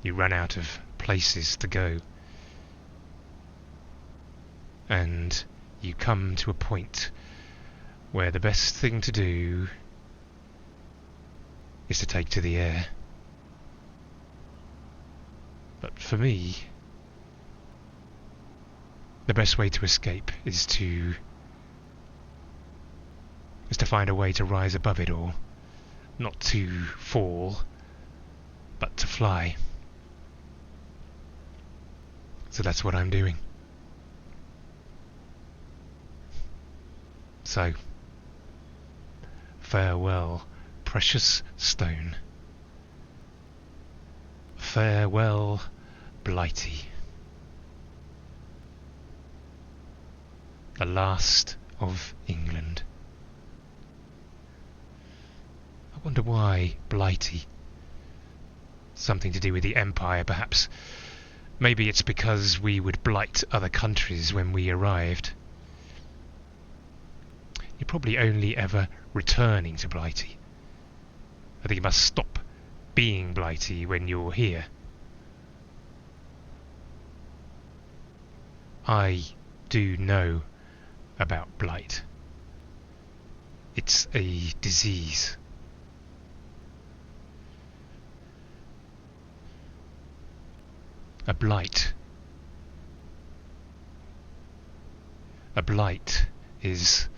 You run out of places to go. And you come to a point where the best thing to do is to take to the air. But for me, the best way to escape is to find a way to rise above it all. Not to fall, but to fly. So that's what I'm doing. So, farewell, precious stone. Farewell, Blighty. The last of England. I wonder why Blighty? Something to do with the Empire, perhaps. Maybe it's because we would blight other countries when we arrived. You're probably only ever returning to Blighty. I think you must stop being Blighty when you're here. I do know about blight. It's a disease. A blight. A blight is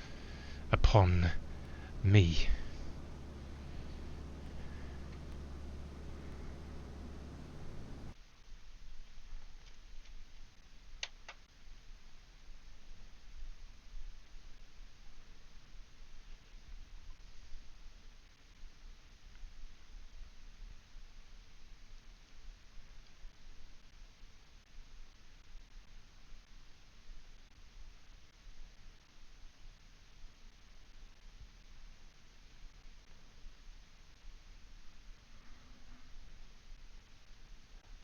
upon me.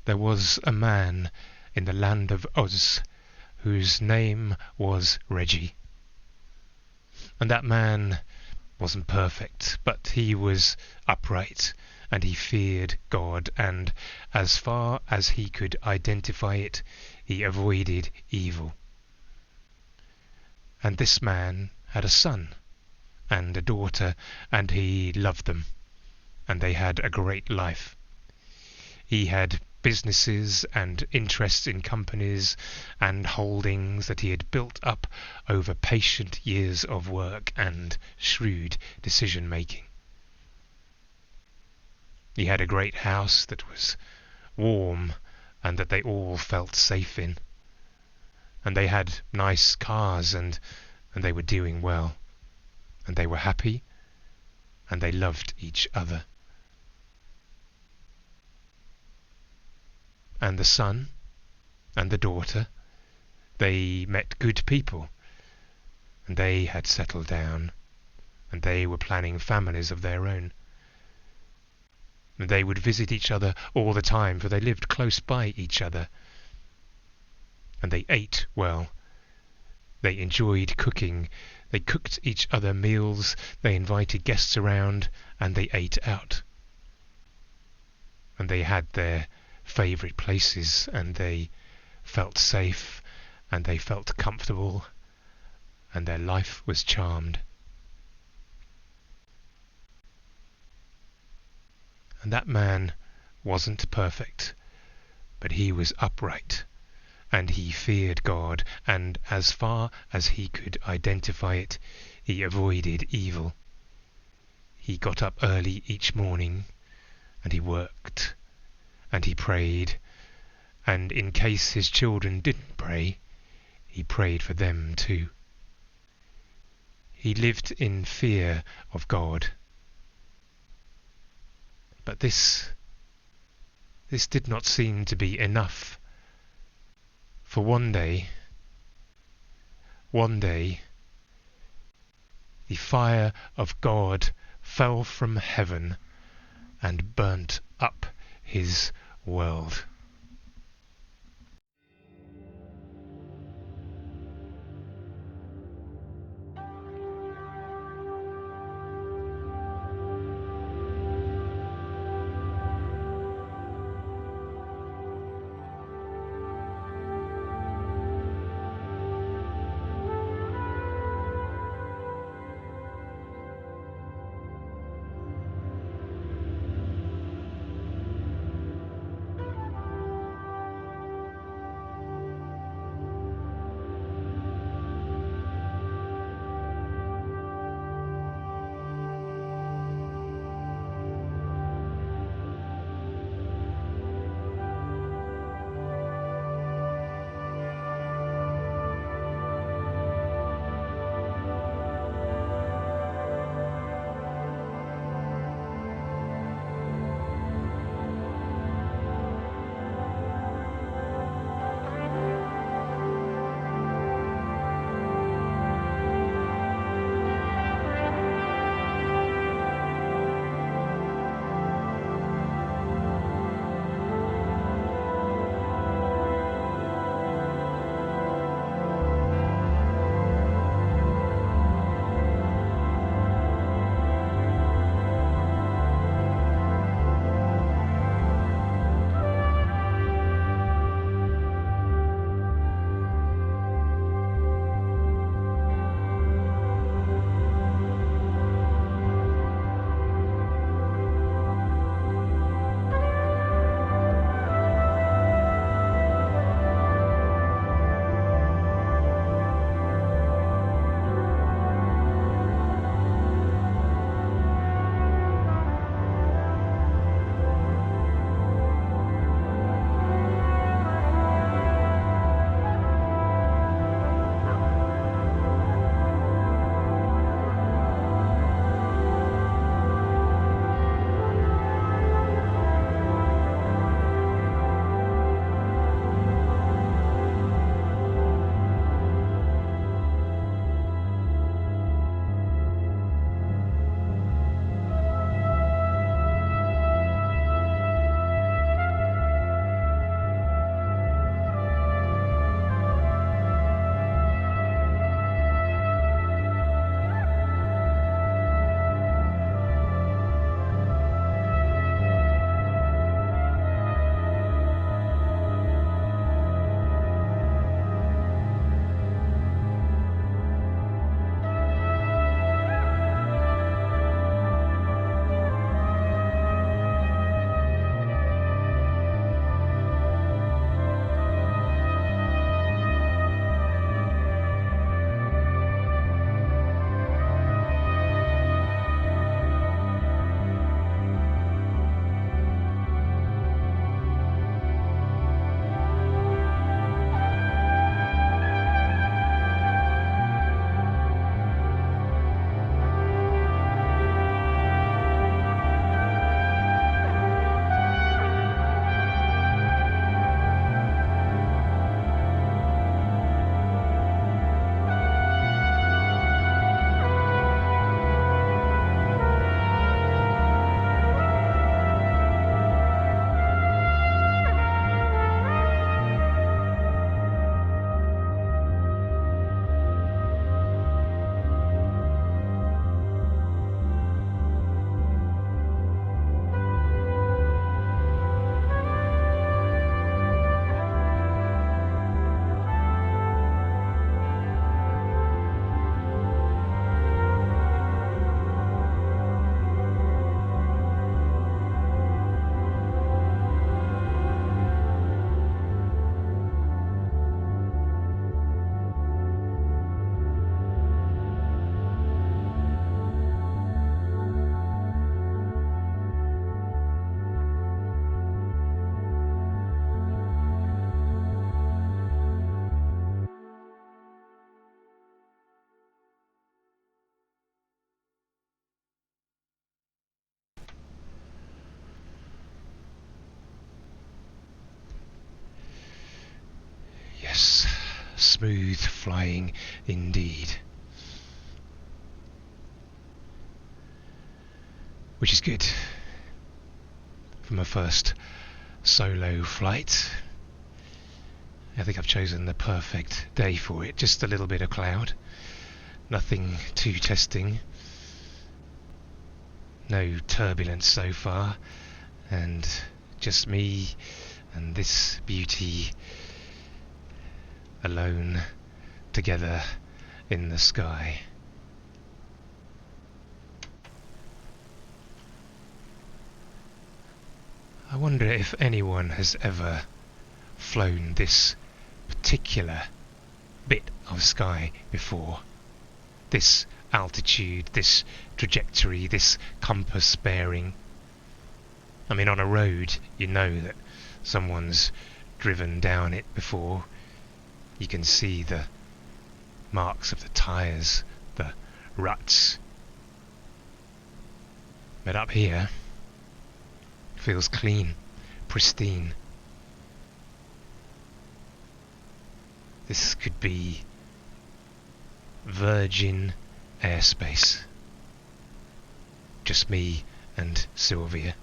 There was a man in the land of Oz whose name was Reggie. And that man wasn't perfect, but he was upright, and he feared God, and as far as he could identify it, he avoided evil. And this man had a son and a daughter, and he loved them, and they had a great life. He had businesses and interests in companies and holdings that he had built up over patient years of work and shrewd decision making. He had a great house that was warm and that they all felt safe in. And they had nice cars, and they were doing well. And they were happy, and they loved each other. And the son and the daughter, they met good people, and they had settled down, and they were planning families of their own. And they would visit each other all the time, for they lived close by each other. And they ate well. They enjoyed cooking. They cooked each other meals. They invited guests around, and they ate out. And they had their favourite places, and they felt safe, and they felt comfortable, and their life was charmed. And that man wasn't perfect, but he was upright, and he feared God, and as far as he could identify it, he avoided evil. He got up early each morning, and he worked, and he prayed, and in case his children didn't pray, he prayed for them too. He lived in fear of God. But this did not seem to be enough. For one day, the fire of God fell from heaven and burnt up his world. smooth flying indeed. Which is good for my first solo flight. I think I've chosen the perfect day for it. Just a little bit of cloud, nothing too testing, no turbulence so far, and just me and this beauty alone together in the sky. I wonder if anyone has ever flown this particular bit of sky before. This altitude, this trajectory, this compass bearing. I mean, on a road, you know that someone's driven down it before. You can see the marks of the tyres, the ruts. But up here, it feels clean, pristine. This could be virgin airspace. Just me and Sylvia.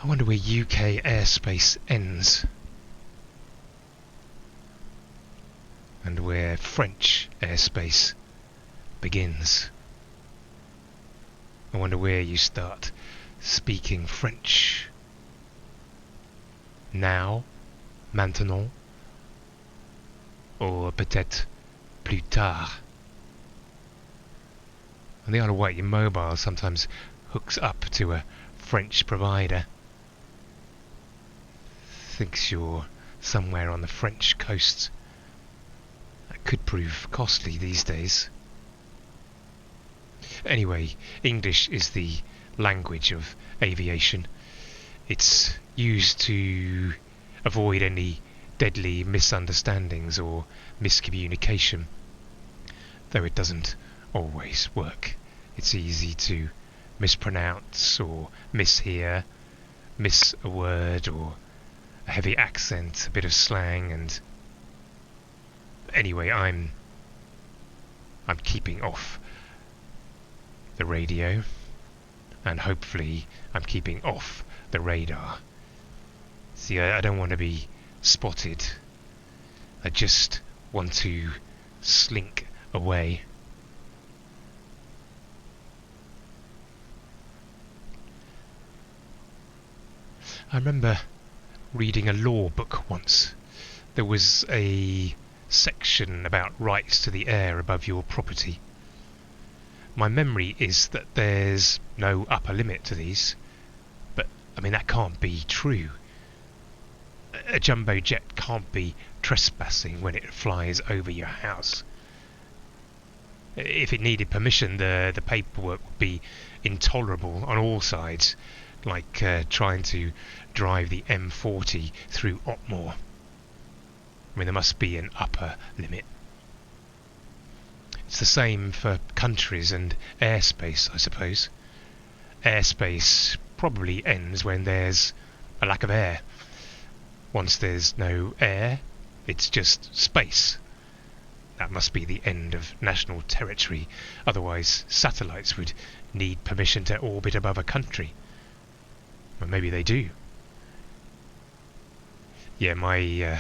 I wonder where UK airspace ends and where French airspace begins. I wonder where you start speaking French. Now, maintenant, or peut-être plus tard. On the other way, your mobile sometimes hooks up to a French provider. Thinks you're somewhere on the French coast. That could prove costly these days. Anyway, English is the language of aviation. It's used to avoid any deadly misunderstandings or miscommunication, though it doesn't always work. It's easy to mispronounce or mishear, miss a word or a heavy accent, a bit of slang, and anyway, I'm keeping off the radio, and hopefully I'm keeping off the radar. See, I don't want to be spotted. I just want to slink away. I remember reading a law book once. There was a section about rights to the air above your property. My memory is that there's no upper limit to these, but I mean that can't be true. A jumbo jet can't be trespassing when it flies over your house. If it needed permission, the paperwork would be intolerable on all sides, like trying to drive the M40 through Otmore. I mean, there must be an upper limit. It's the same for countries and airspace, I suppose. Airspace probably ends when there's a lack of air. Once there's no air, it's just space. That must be the end of national territory. Otherwise, satellites would need permission to orbit above a country. Well, maybe they do. Yeah, my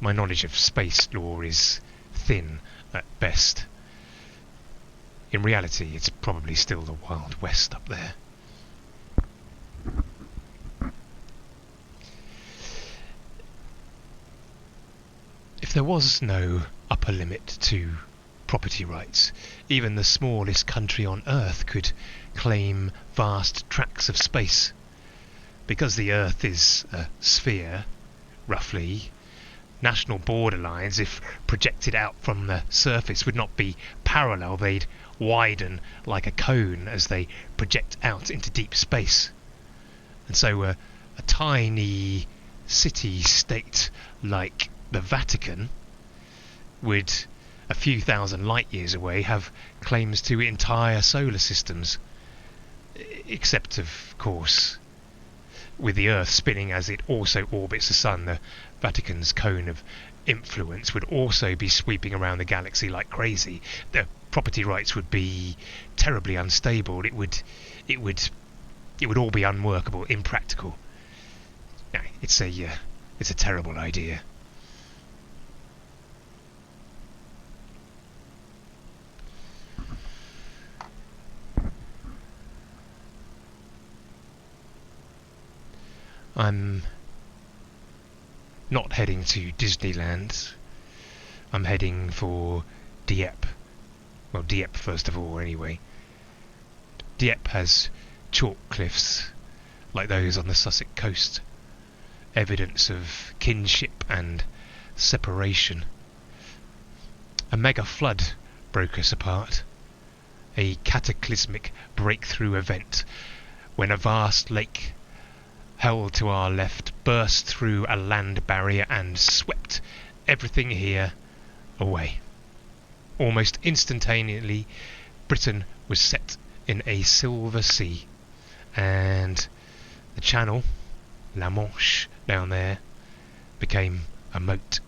knowledge of space law is thin at best. In reality, it's probably still the Wild West up there. If there was no upper limit to property rights, even the smallest country on Earth could claim vast tracts of space. Because the Earth is a sphere, roughly, national border lines, if projected out from the surface, would not be parallel. They'd widen like a cone as they project out into deep space. And so a tiny city-state like the Vatican would, a few thousand light years away, have claims to entire solar systems. Except, of course, with the Earth spinning as it also orbits the Sun, the Vatican's cone of influence would also be sweeping around the galaxy like crazy. The property rights would be terribly unstable. It would all be unworkable, impractical. Yeah, it's a terrible idea. I'm not heading to Disneyland. I'm heading for Dieppe. Well, Dieppe first of all, anyway. Dieppe has chalk cliffs like those on the Sussex coast. Evidence of kinship and separation. A mega flood broke us apart. A cataclysmic breakthrough event when a vast lake held to our left burst through a land barrier and swept everything here away. Almost instantaneously, Britain was set in a silver sea, and the channel, La Manche, down there, became a moat.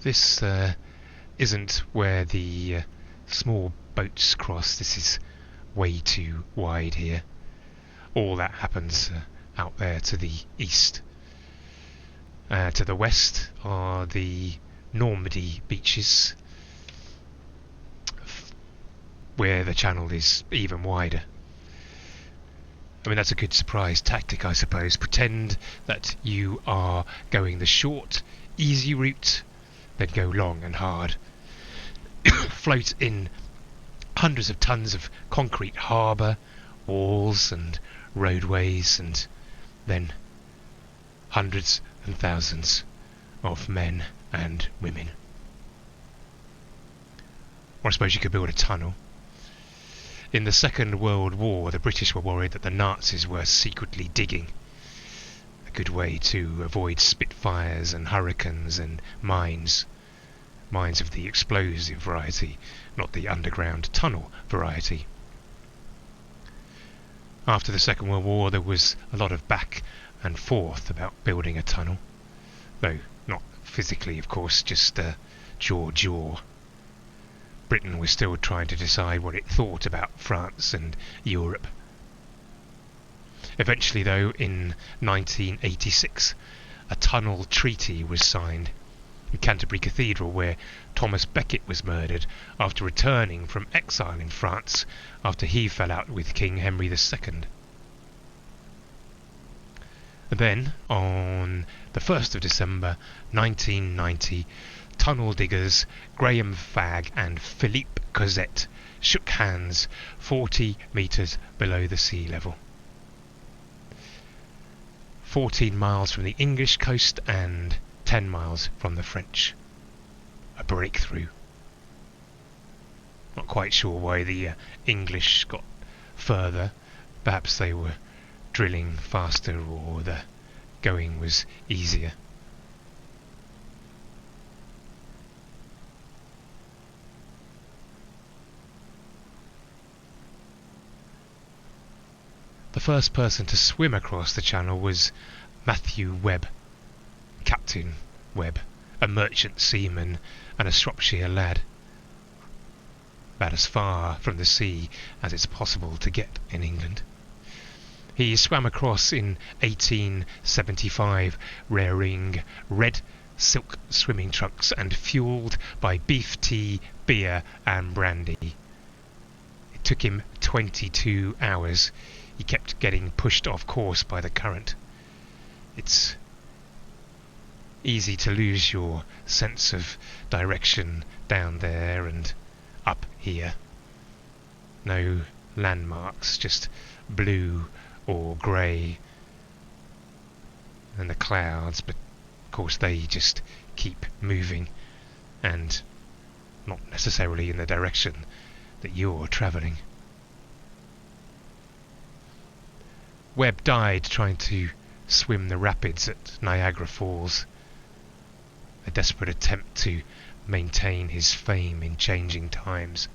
This isn't where the small boats cross. This is way too wide here. All that happens out there to the east. To the west are the Normandy beaches, where the channel is even wider. I mean, that's a good surprise tactic, I suppose. Pretend that you are going the short, easy route, then go long and hard. Float in hundreds of tons of concrete harbour, walls and roadways, and then hundreds and thousands of men and women. Or I suppose you could build a tunnel. In the Second World War, the British were worried that the Nazis were secretly digging. A good way to avoid Spitfires and Hurricanes and mines. Mines of the explosive variety, not the underground tunnel variety. After the Second World War, there was a lot of back and forth about building a tunnel. Though not physically, of course, just jaw. Britain was still trying to decide what it thought about France and Europe. Eventually, though, in 1986, a tunnel treaty was signed in Canterbury Cathedral, where Thomas Becket was murdered after returning from exile in France after he fell out with King Henry II. And then, on the 1st of December 1990, tunnel diggers Graham Fagg and Philippe Cosette shook hands 40 metres below the sea level. 14 miles from the English coast and 10 miles from the French. A breakthrough. Not quite sure why the English got further. Perhaps they were drilling faster, or the going was easier. The first person to swim across the channel was Matthew Webb, Captain Webb, a merchant seaman and a Shropshire lad. About as far from the sea as it's possible to get in England. He swam across in 1875 wearing red silk swimming trunks and fuelled by beef tea, beer and brandy. It took him 22 hours. He kept getting pushed off course by the current. It's easy to lose your sense of direction down there and up here. No landmarks, just blue or grey and the clouds, but of course they just keep moving and not necessarily in the direction that you're travelling. Webb died trying to swim the rapids at Niagara Falls, a desperate attempt to maintain his fame in changing times.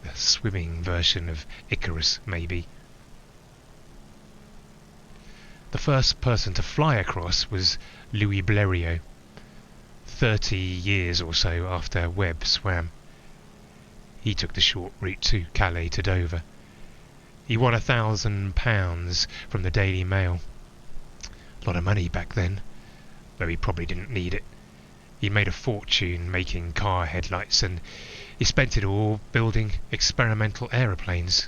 The swimming version of Icarus, maybe. The first person to fly across was Louis Blériot, 30 years or so after Webb swam. He took the short route to Calais to Dover. He won £1,000 from the Daily Mail. A lot of money back then, though he probably didn't need it. He made a fortune making car headlights, and he spent it all building experimental aeroplanes.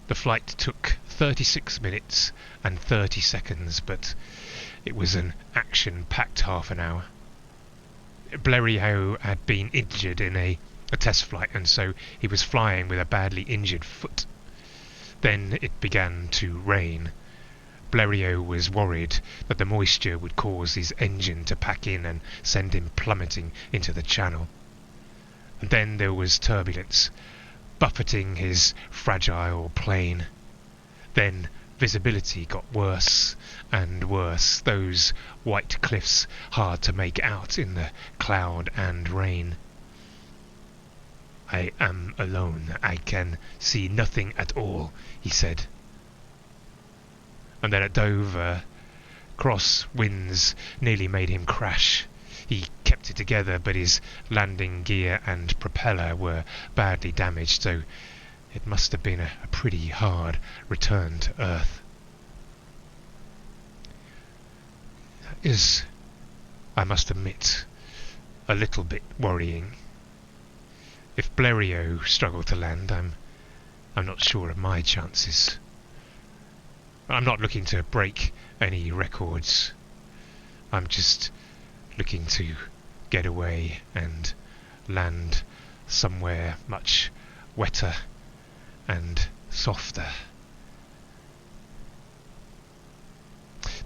The flight took 36 minutes and 30 seconds, but it was an action-packed half an hour. Blériot had been injured in a test flight, and so he was flying with a badly injured foot. Then it began to rain. Blériot was worried that the moisture would cause his engine to pack in and send him plummeting into the channel. And then there was turbulence, buffeting his fragile plane. Then visibility got worse and worse, those white cliffs hard to make out in the cloud and rain. "I am alone. I can see nothing at all," he said. And then at Dover, cross winds nearly made him crash. He kept it together, but his landing gear and propeller were badly damaged, so it must have been a pretty hard return to Earth. That is, I must admit, a little bit worrying. If Blériot struggled to land, I'm not sure of my chances. I'm not looking to break any records. I'm just looking to get away and land somewhere much wetter and softer.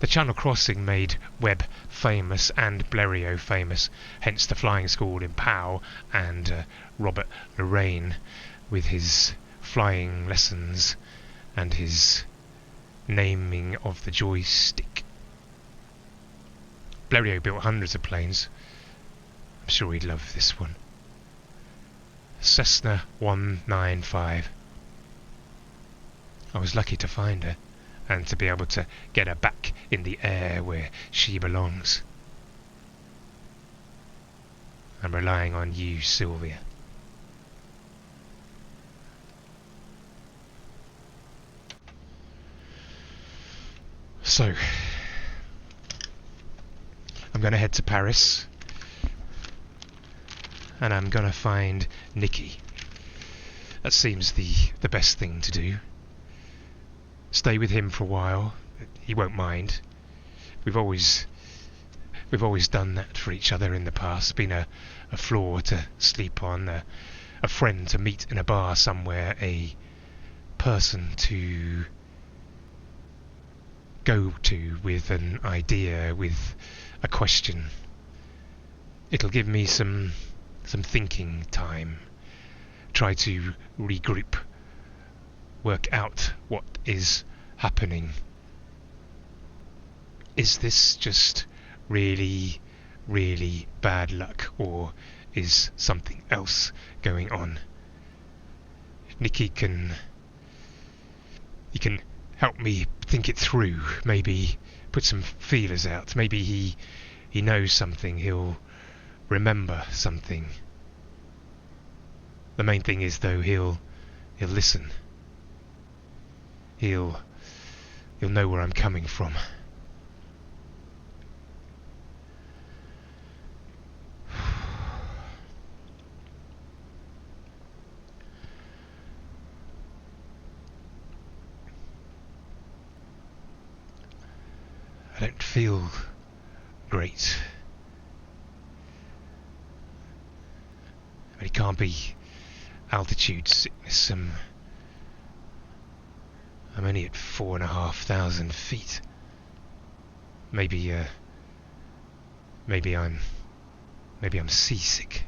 The Channel crossing made Webb famous and Blériot famous, hence the flying school in Pau and Robert Lorraine with his flying lessons and his naming of the joystick. Blériot built hundreds of planes. I'm sure he'd love this one. Cessna 195. I was lucky to find her and to be able to get her back in the air where she belongs. I'm relying on you, Sylvia. So, I'm going to head to Paris, and I'm going to find Nicky. That seems the best thing to do. Stay with him for a while. He won't mind. We've always done that for each other in the past. Been a floor to sleep on, a friend to meet in a bar somewhere, a person to go to with an idea, with a question. It'll give me some thinking time. Try to regroup. Work out what is happening. Is this just really, really bad luck, or is something else going on? Nicky can help me think it through, maybe put some feelers out. Maybe he knows something, he'll remember something. The main thing is, though, he'll listen. He'll know where I'm coming from. I don't feel great. But it can't be altitude sickness. I'm only at 4,500 feet. Maybe I'm seasick.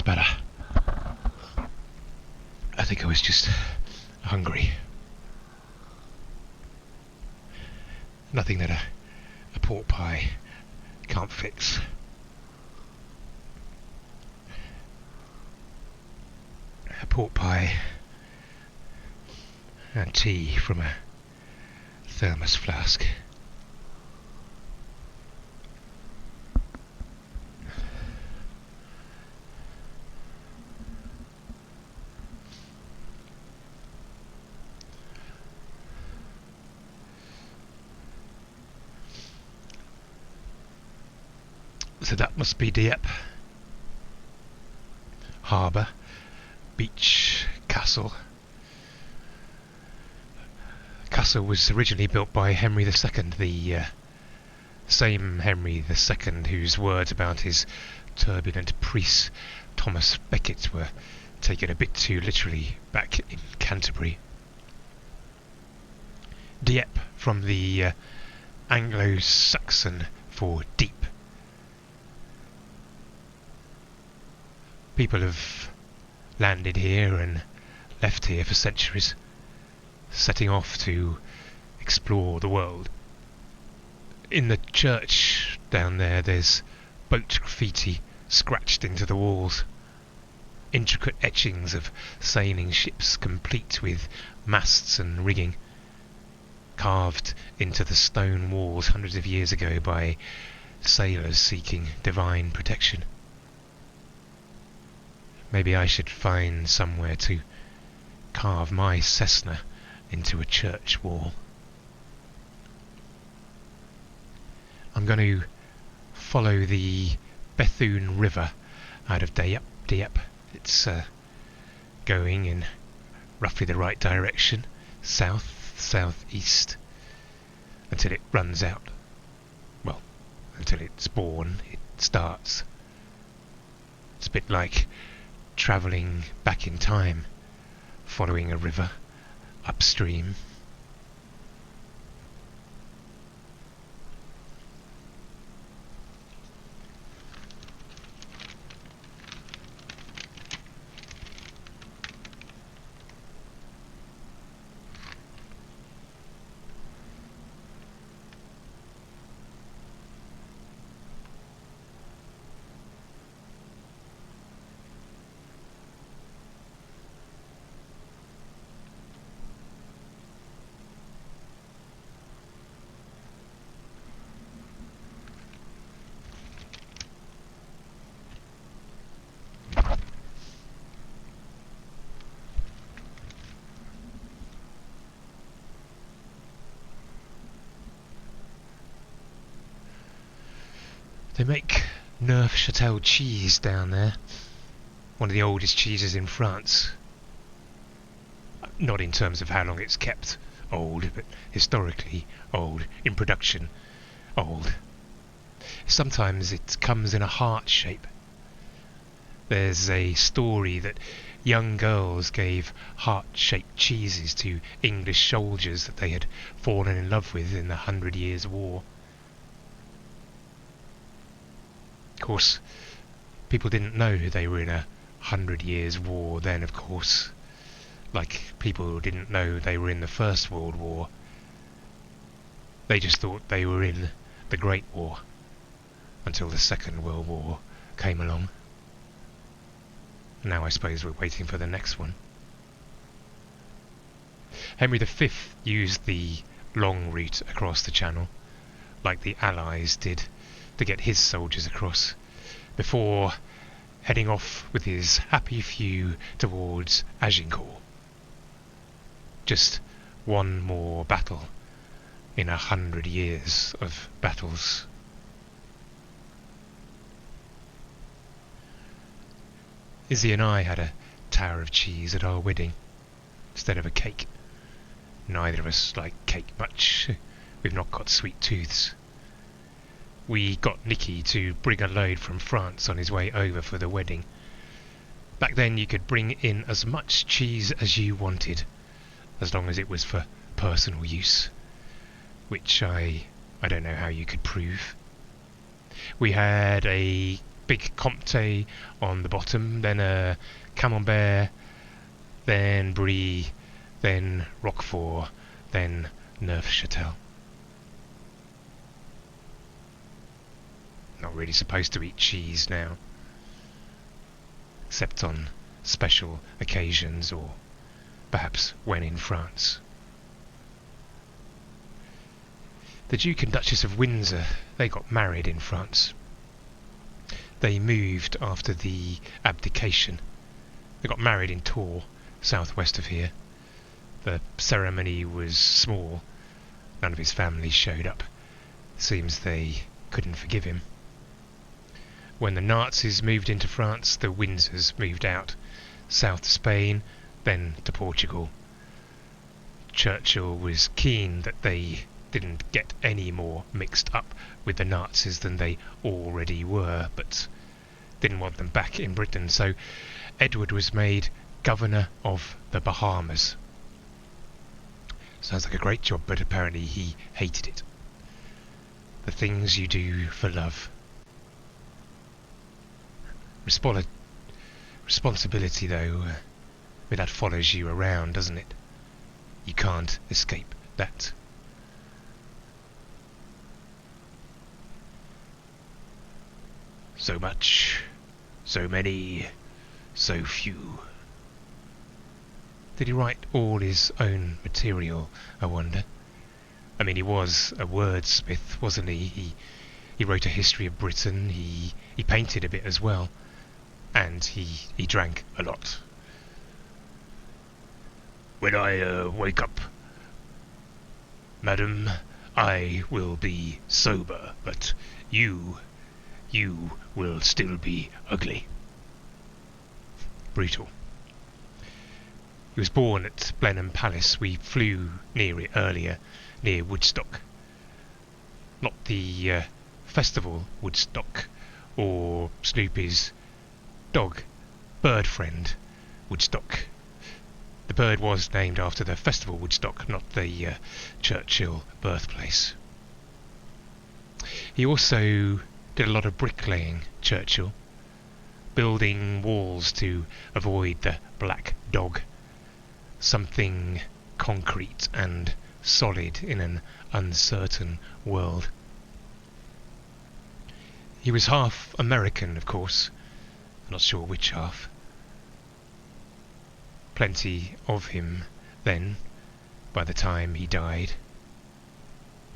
better. I think I was just hungry. Nothing that a pork pie can't fix. A pork pie and tea from a thermos flask. So that must be Dieppe. Harbour, beach, castle. Castle was originally built by Henry II, the same Henry II whose words about his turbulent priest Thomas Becket were taken a bit too literally back in Canterbury. Dieppe from the Anglo-Saxon for deep. People have landed here and left here for centuries, setting off to explore the world. In the church down there, there's boat graffiti scratched into the walls. Intricate etchings of sailing ships complete with masts and rigging, carved into the stone walls hundreds of years ago by sailors seeking divine protection. Maybe I should find somewhere to carve my Cessna into a church wall. I'm going to follow the Bethune River out of Dieppe. It's going in roughly the right direction, south-southeast, until it runs out. Well, until it's born, it starts. It's a bit like travelling back in time, following a river upstream. They make Neufchâtel cheese down there, one of the oldest cheeses in France. Not in terms of how long it's kept old, but historically old, in production old. Sometimes it comes in a heart shape. There's a story that young girls gave heart-shaped cheeses to English soldiers that they had fallen in love with in the 100 Years' War. Of course, people didn't know they were in a 100 Years' War then, of course. Like people didn't know they were in the First World War. They just thought they were in the Great War until the Second World War came along. Now I suppose we're waiting for the next one. Henry V used the long route across the Channel, like the Allies did, to get his soldiers across, before heading off with his happy few towards Agincourt. Just one more battle in 100 years of battles. Izzy and I had a tower of cheese at our wedding instead of a cake. Neither of us like cake much. We've not got sweet tooths. We got Nicky to bring a load from France on his way over for the wedding. Back then you could bring in as much cheese as you wanted, as long as it was for personal use, which I don't know how you could prove. We had a big Comte on the bottom, then a Camembert, then Brie, then Roquefort, then Neufchâtel. Not really supposed to eat cheese now, except on special occasions or perhaps when in France. The Duke and Duchess of Windsor, they got married in France. They moved after the abdication. They got married in Tours, southwest of here. The ceremony was small. None of his family showed up. Seems they couldn't forgive him. When the Nazis moved into France, the Windsors moved out, south to Spain, then to Portugal. Churchill was keen that they didn't get any more mixed up with the Nazis than they already were, but didn't want them back in Britain, so Edward was made Governor of the Bahamas. Sounds like a great job, but apparently he hated it. The things you do for love. Responsibility, though, that follows you around, doesn't it? You can't escape that. So much, so many, so few. Did he write all his own material, I wonder? I mean, he was a wordsmith, wasn't he? He wrote a history of Britain, he painted a bit as well, and he drank a lot. When I wake up, madam, I will be sober, but you will still be ugly. Brutal. He was born at Blenheim Palace. We flew near it earlier, near Woodstock. Not the festival Woodstock, or Snoopy's dog, bird friend Woodstock. The bird was named after the festival Woodstock, not the Churchill birthplace. He also did a lot of bricklaying, Churchill, building walls to avoid the black dog, something concrete and solid in an uncertain world. He was half American, of course, not sure which half. Plenty of him then, by the time he died.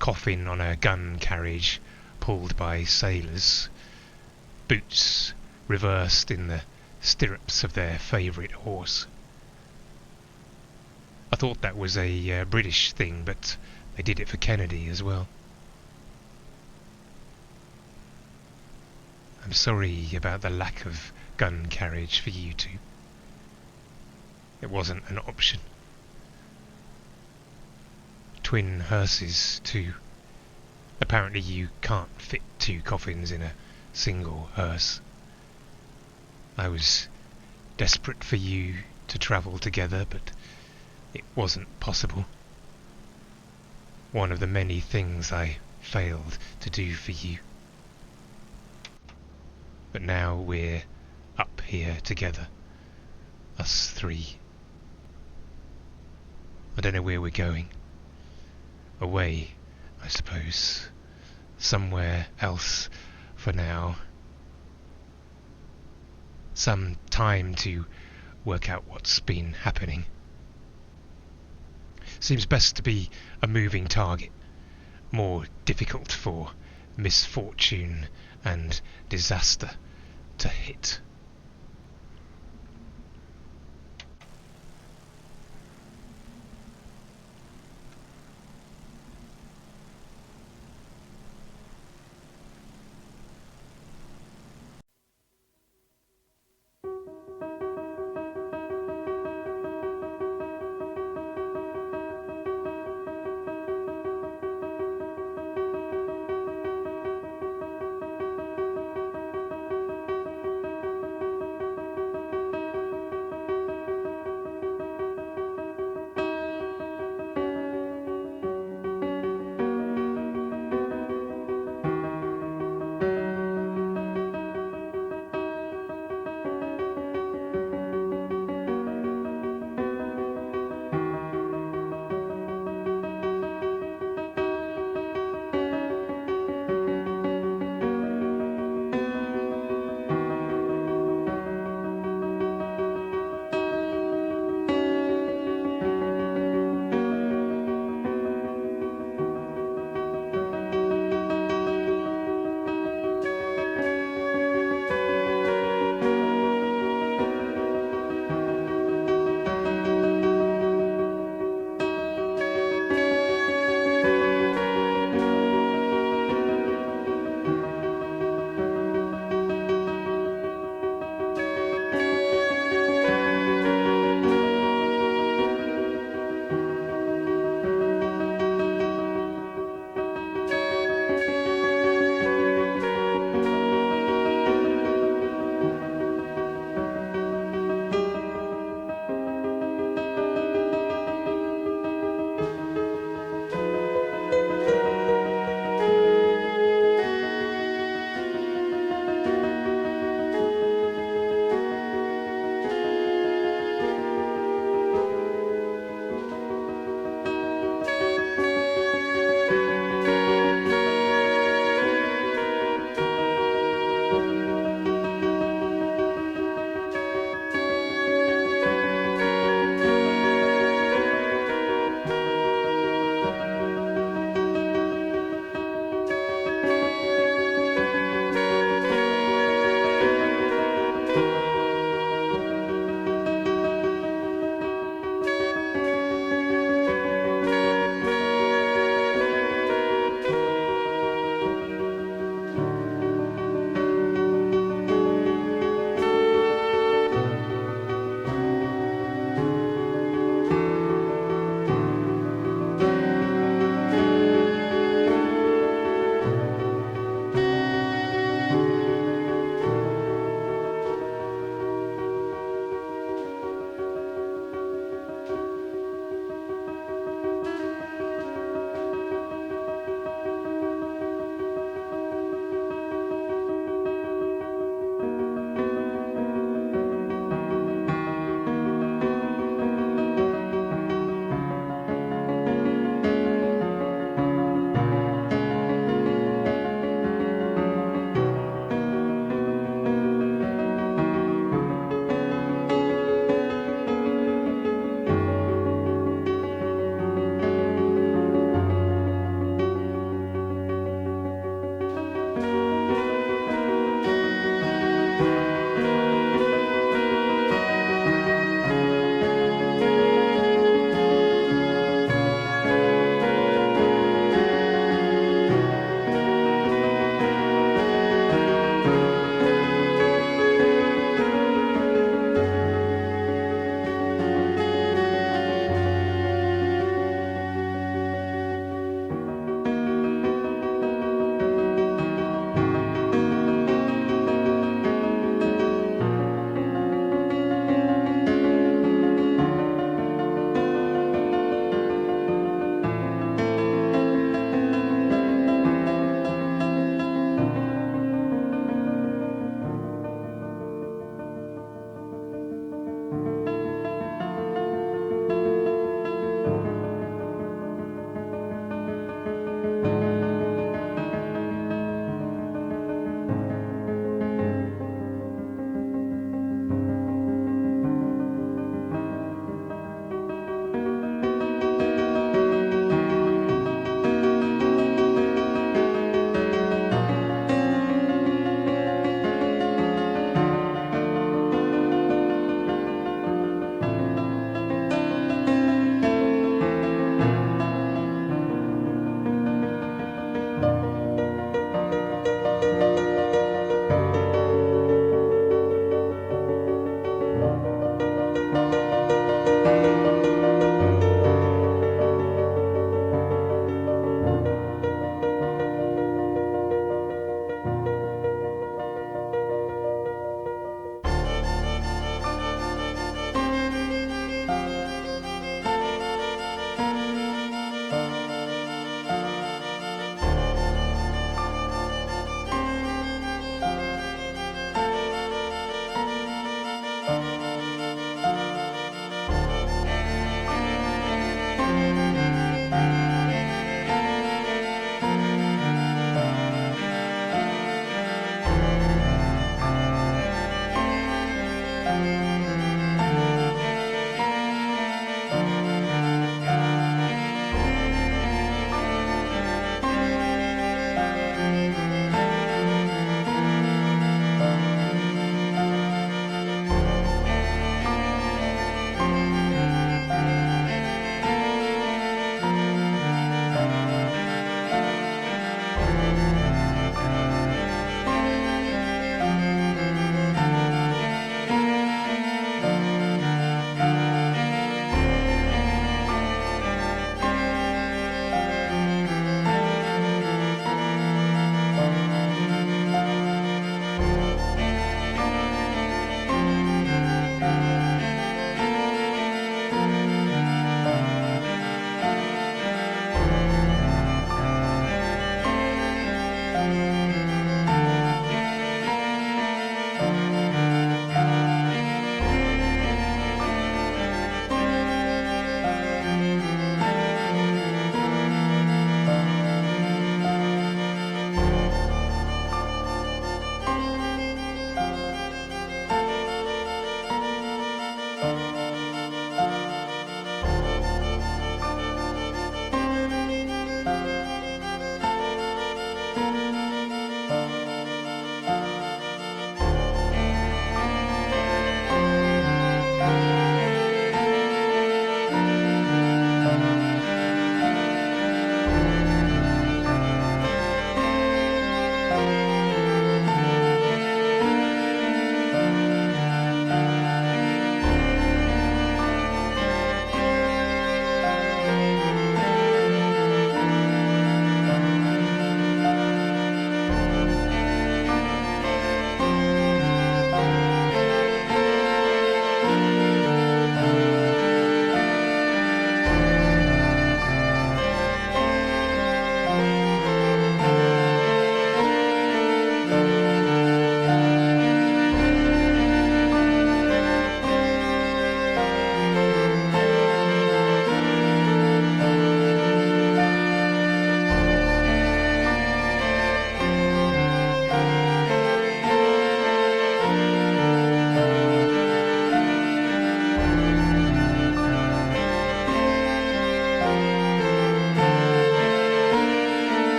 Coffin on a gun carriage pulled by sailors, boots reversed in the stirrups of their favourite horse. I thought that was a British thing, but they did it for Kennedy as well. I'm sorry about the lack of gun carriage for you two. It wasn't an option. Twin hearses, too. Apparently you can't fit two coffins in a single hearse. I was desperate for you to travel together, but it wasn't possible. One of the many things I failed to do for you. But now we're up here together, us three. I don't know where we're going. Away, I suppose. Somewhere else for now. Some time to work out what's been happening. Seems best to be a moving target. More difficult for misfortune and disaster to hit.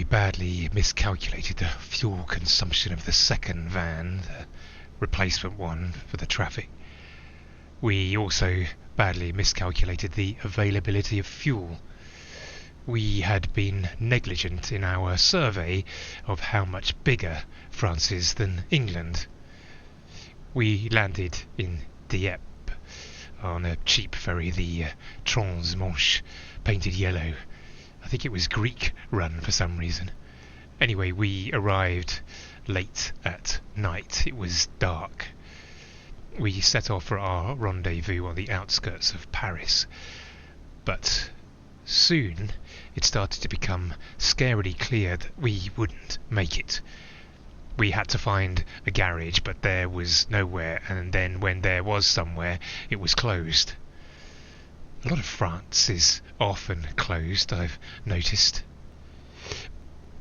We badly miscalculated the fuel consumption of the second van, the replacement one for the traffic. We also badly miscalculated the availability of fuel. We had been negligent in our survey of how much bigger France is than England. We landed in Dieppe on a cheap ferry, the Trans-Manche, painted yellow. I think it was Greek run for some reason. Anyway, we arrived late at night. It was dark. We set off for our rendezvous on the outskirts of Paris. But soon it started to become scarily clear that we wouldn't make it. We had to find a garage, but there was nowhere, and then when there was somewhere, it was closed. A lot of France is often closed, I've noticed.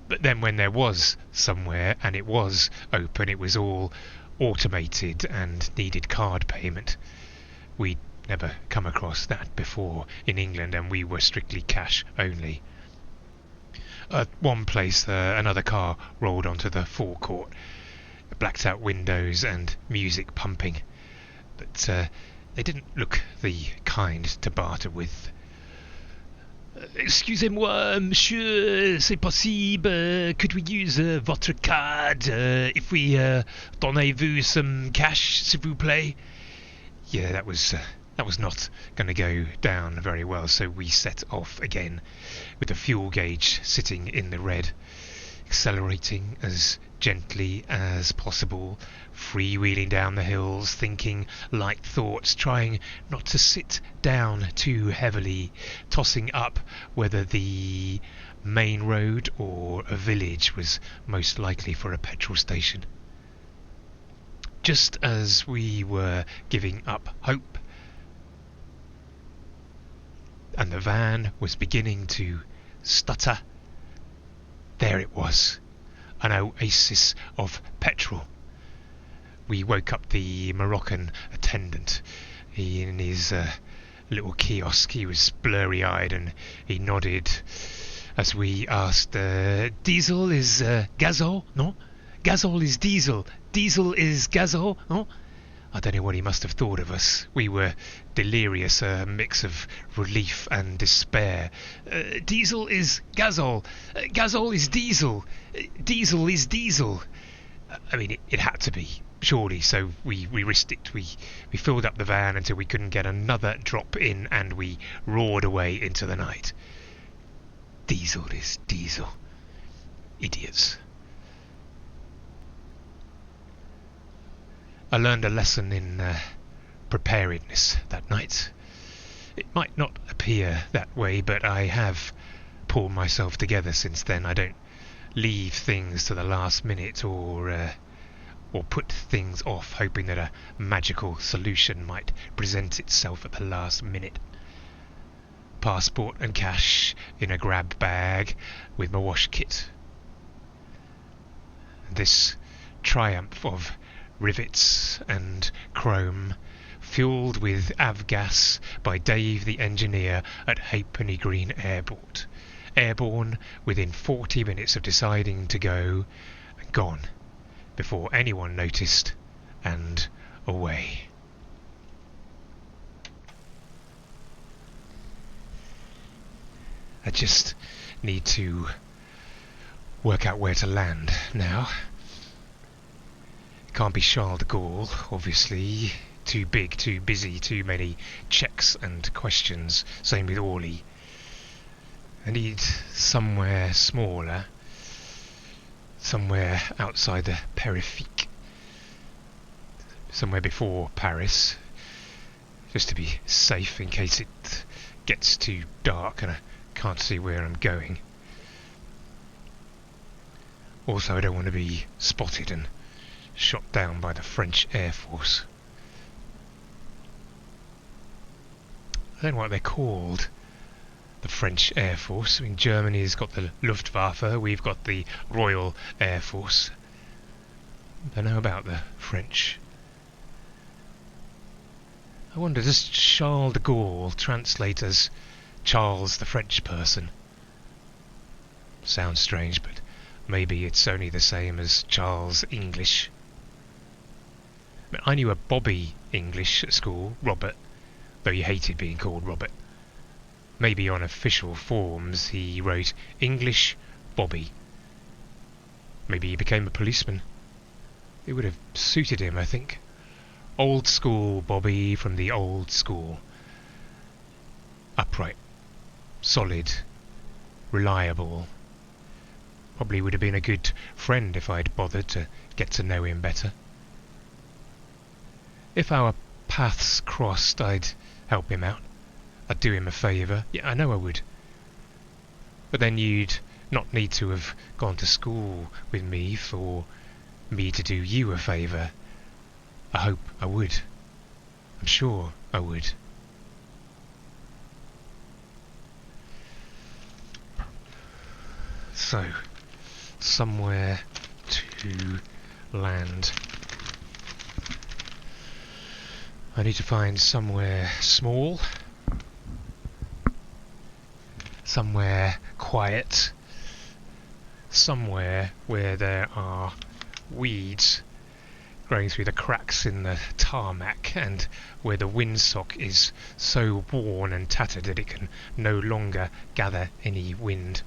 But then when there was somewhere and it was open, it was all automated and needed card payment. We'd never come across that before in England, and we were strictly cash only. At one place, another car rolled onto the forecourt, blacked out windows and music pumping. But they didn't look the kind to barter with. Excusez-moi, monsieur, c'est possible? Could we use votre card if we donnez-vous some cash, s'il vous plaît? Yeah, that was not going to go down very well, so we set off again with the fuel gauge sitting in the red, accelerating as gently as possible, freewheeling down the hills, thinking light thoughts, trying not to sit down too heavily, tossing up whether the main road or a village was most likely for a petrol station. Just as we were giving up hope, and the van was beginning to stutter, there it was, an oasis of petrol. We woke up the Moroccan attendant in his little kiosk. He was blurry-eyed and he nodded as we asked, diesel is gazole, no? Gazole is diesel. Diesel is gazole, no? I don't know what he must have thought of us. We were delirious, a mix of relief and despair. Diesel is gazole. Gazole is diesel. Diesel is diesel. I mean, it had to be, surely, so we risked it. We filled up the van until we couldn't get another drop in, and we roared away into the night. Diesel is diesel. Idiots. I learned a lesson in preparedness that night. It might not appear that way, but I have pulled myself together since then. I don't leave things to the last minute or put things off hoping that a magical solution might present itself at the last minute. Passport and cash in a grab bag with my wash kit. This triumph of rivets and chrome, fueled with avgas by Dave the engineer at Halfpenny Green Airport. Airborne within 40 minutes of deciding to go, and gone before anyone noticed, and away. I just need to work out where to land now. It can't be Charles de Gaulle, obviously. Too big, too busy, too many checks and questions. Same with Orly. I need somewhere smaller, somewhere outside the périphérique, somewhere before Paris, just to be safe in case it gets too dark and I can't see where I'm going. Also, I don't want to be spotted and shot down by the French Air Force. I don't know what they're called, the French Air Force. I mean, Germany's got the Luftwaffe, we've got the Royal Air Force. I don't know about the French. I wonder, does Charles de Gaulle translate as Charles the French person? Sounds strange, but maybe it's only the same as Charles English. I knew a Bobby English at school, Robert, though he hated being called Robert. Maybe on official forms he wrote English Bobby. Maybe he became a policeman. It would have suited him, I think. Old school Bobby from the old school. Upright, solid, reliable. Probably would have been a good friend if I'd bothered to get to know him better. If our paths crossed, I'd help him out. I'd do him a favour. Yeah, I know I would. But then you'd not need to have gone to school with me for me to do you a favour. I hope I would. I'm sure I would. So, somewhere to land. I need to find somewhere small, somewhere quiet, somewhere where there are weeds growing through the cracks in the tarmac, and where the windsock is so worn and tattered that it can no longer gather any wind.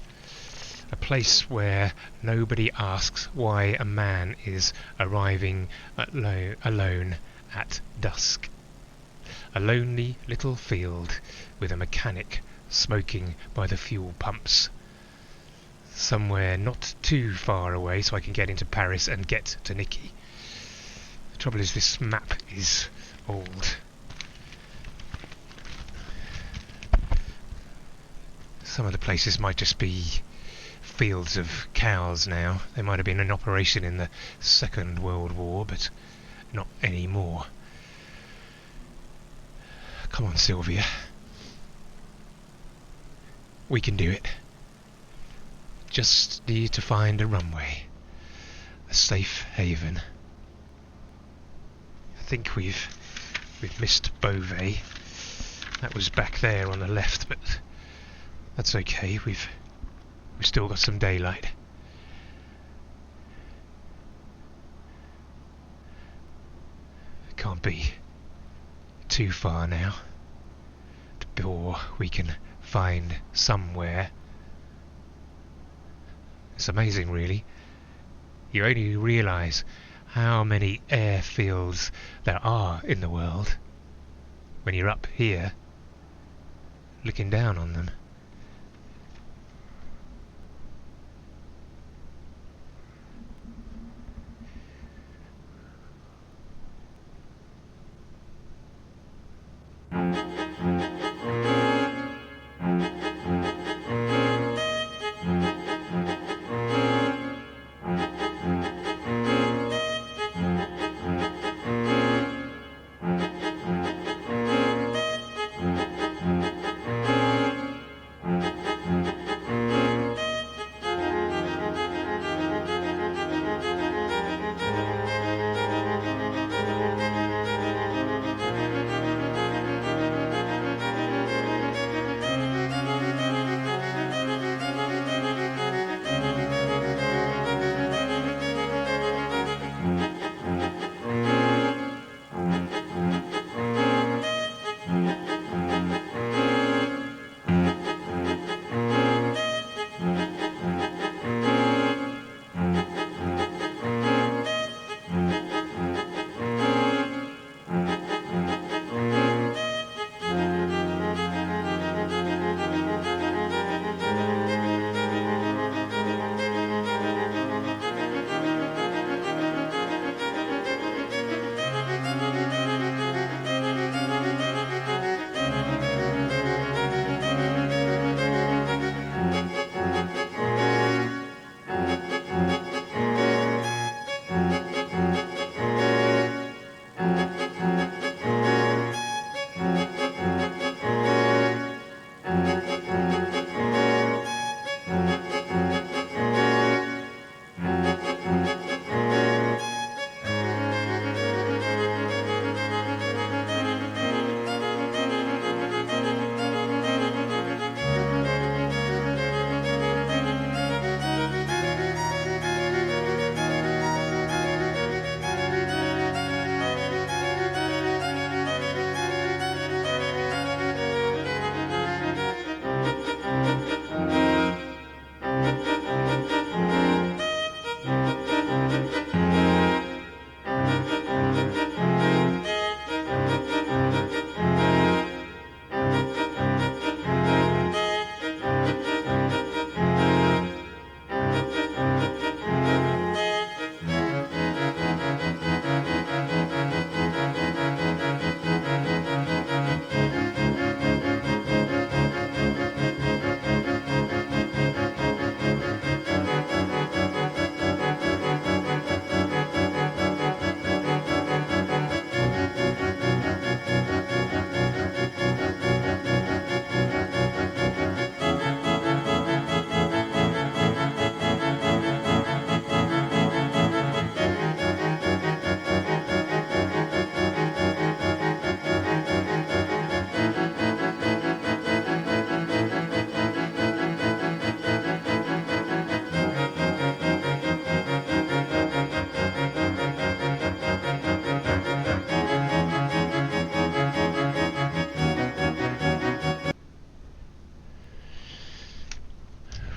A place where nobody asks why a man is arriving alone at dusk. A lonely little field with a mechanic smoking by the fuel pumps. Somewhere not too far away so I can get into Paris and get to Nikki. The trouble is this map is old. Some of the places might just be fields of cows now. They might have been in operation in the Second World War, but not anymore. Come on, Sylvia. We can do it. Just need to find a runway. A safe haven. I think we've missed Beauvais. That was back there on the left, but that's okay. We've still got some daylight. It can't be too far now before we can find somewhere. It's amazing, really. You only realise how many airfields there are in the world when you're up here looking down on them.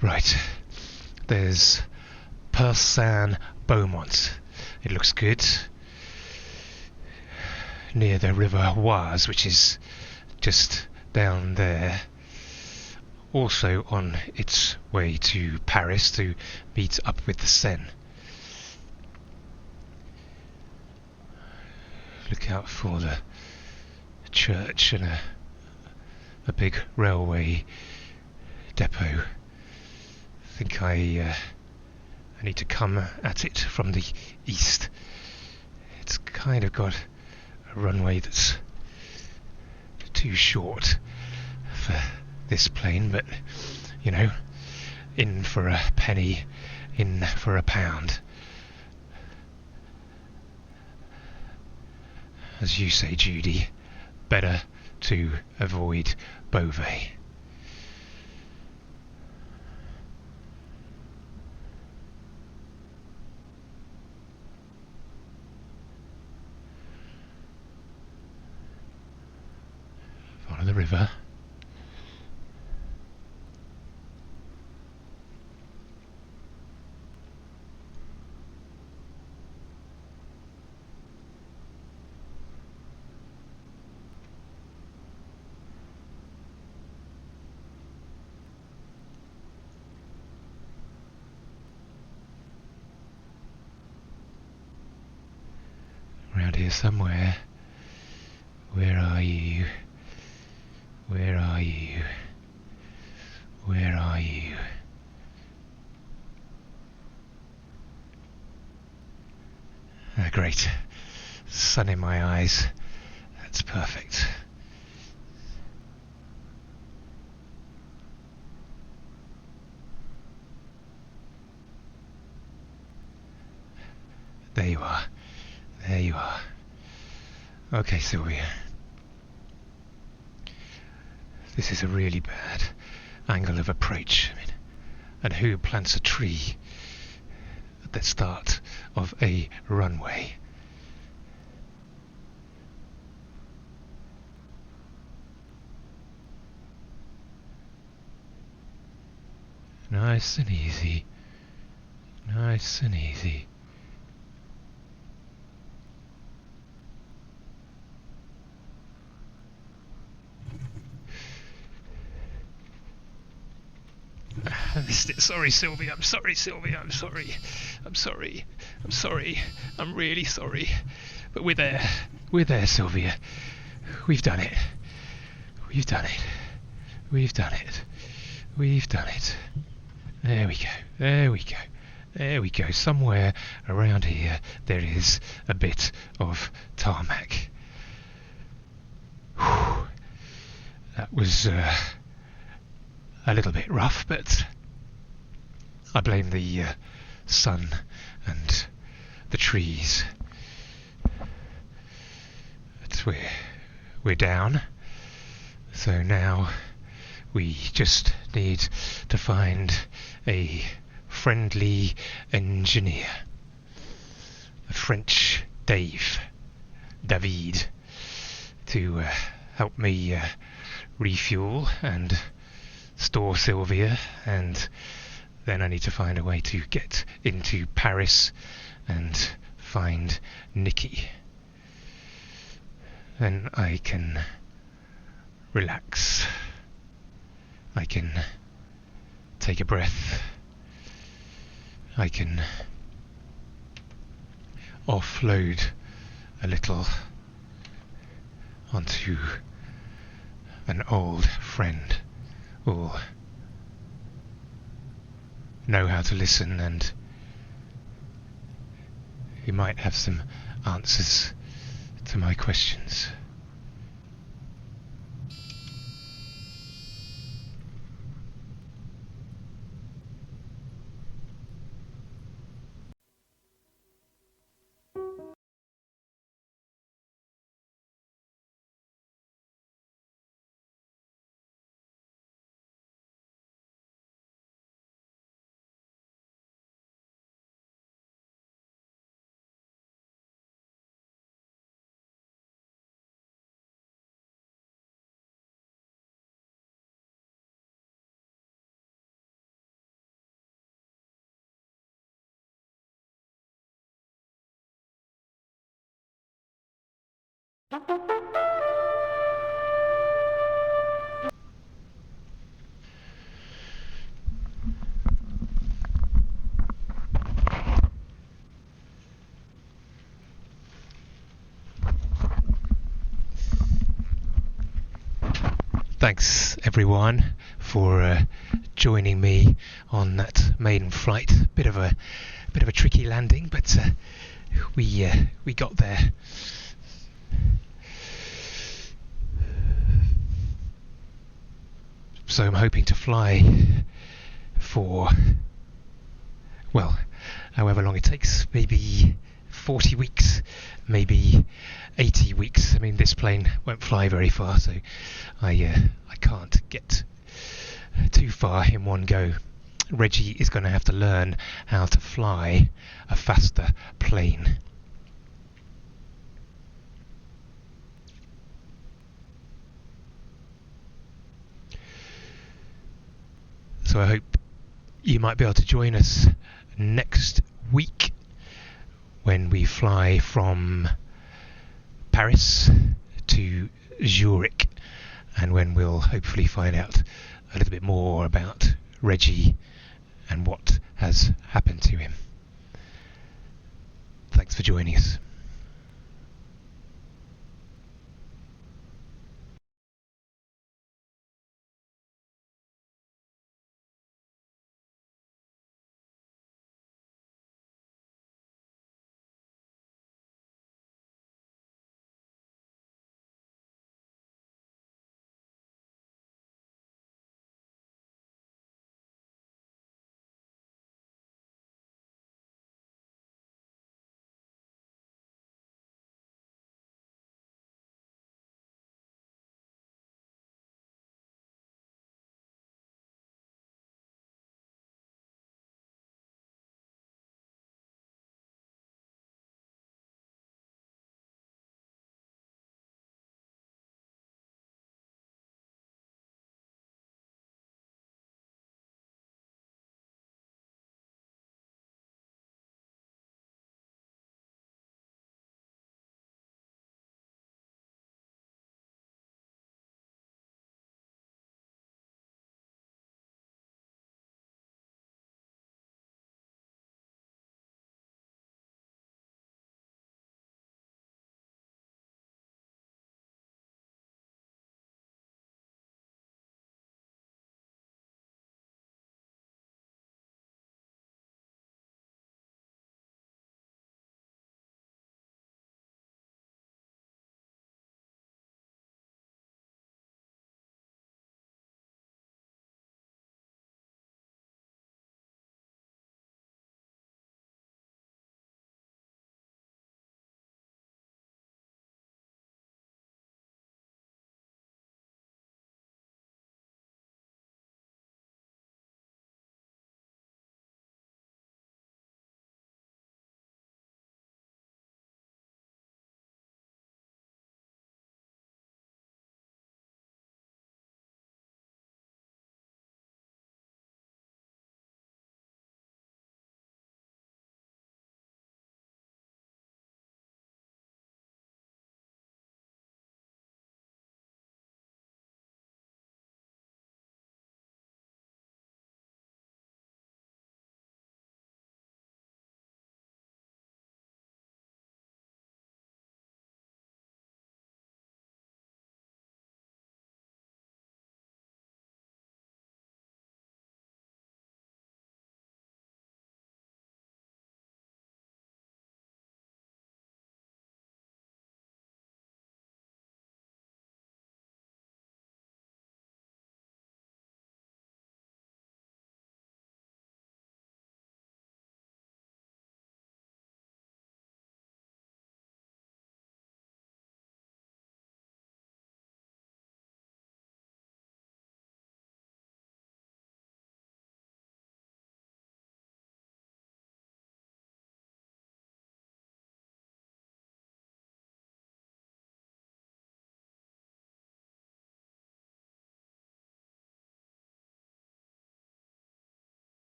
Right, there's Persan Beaumont. It looks good. Near the River Oise, which is just down there. Also on its way to Paris to meet up with the Seine. Look out for the church and a big railway depot. I think I need to come at it from the east. It's kind of got a runway that's too short for this plane, but you know, in for a penny, in for a pound. As you say, Judy, better to avoid Beauvais. Follow the river. Around here somewhere. Where are you? Where are you? Where are you? Ah, great. Sun in my eyes. That's perfect. There you are. There you are. Okay, Sylvia. This is a really bad angle of approach. I mean, and who plants a tree at the start of a runway? Nice and easy. Nice and easy. I missed it. Sorry, Sylvia. I'm sorry, Sylvia. I'm sorry. I'm sorry. I'm sorry. I'm really sorry. But we're there. We're there, Sylvia. We've done it. We've done it. We've done it. We've done it. There we go. There we go. There we go. Somewhere around here there is a bit of tarmac. Whew. That was a little bit rough, but I blame the sun and the trees. But we're down, so now we just need to find a friendly engineer, a French David, to help me refuel and store Sylvia, and then I need to find a way to get into Paris and find Nikki. Then I can relax. I can take a breath. I can offload a little onto an old friend who'll know how to listen, and he might have some answers to my questions. Thanks everyone for joining me on that maiden flight. Bit of a tricky landing, but we got there. So I'm hoping to fly for, well, however long it takes, maybe 40 weeks, maybe 80 weeks. I mean, this plane won't fly very far, so I can't get too far in one go. Reggie is going to have to learn how to fly a faster plane. So I hope you might be able to join us next week when we fly from Paris to Zurich, and when we'll hopefully find out a little bit more about Reggie and what has happened to him. Thanks for joining us.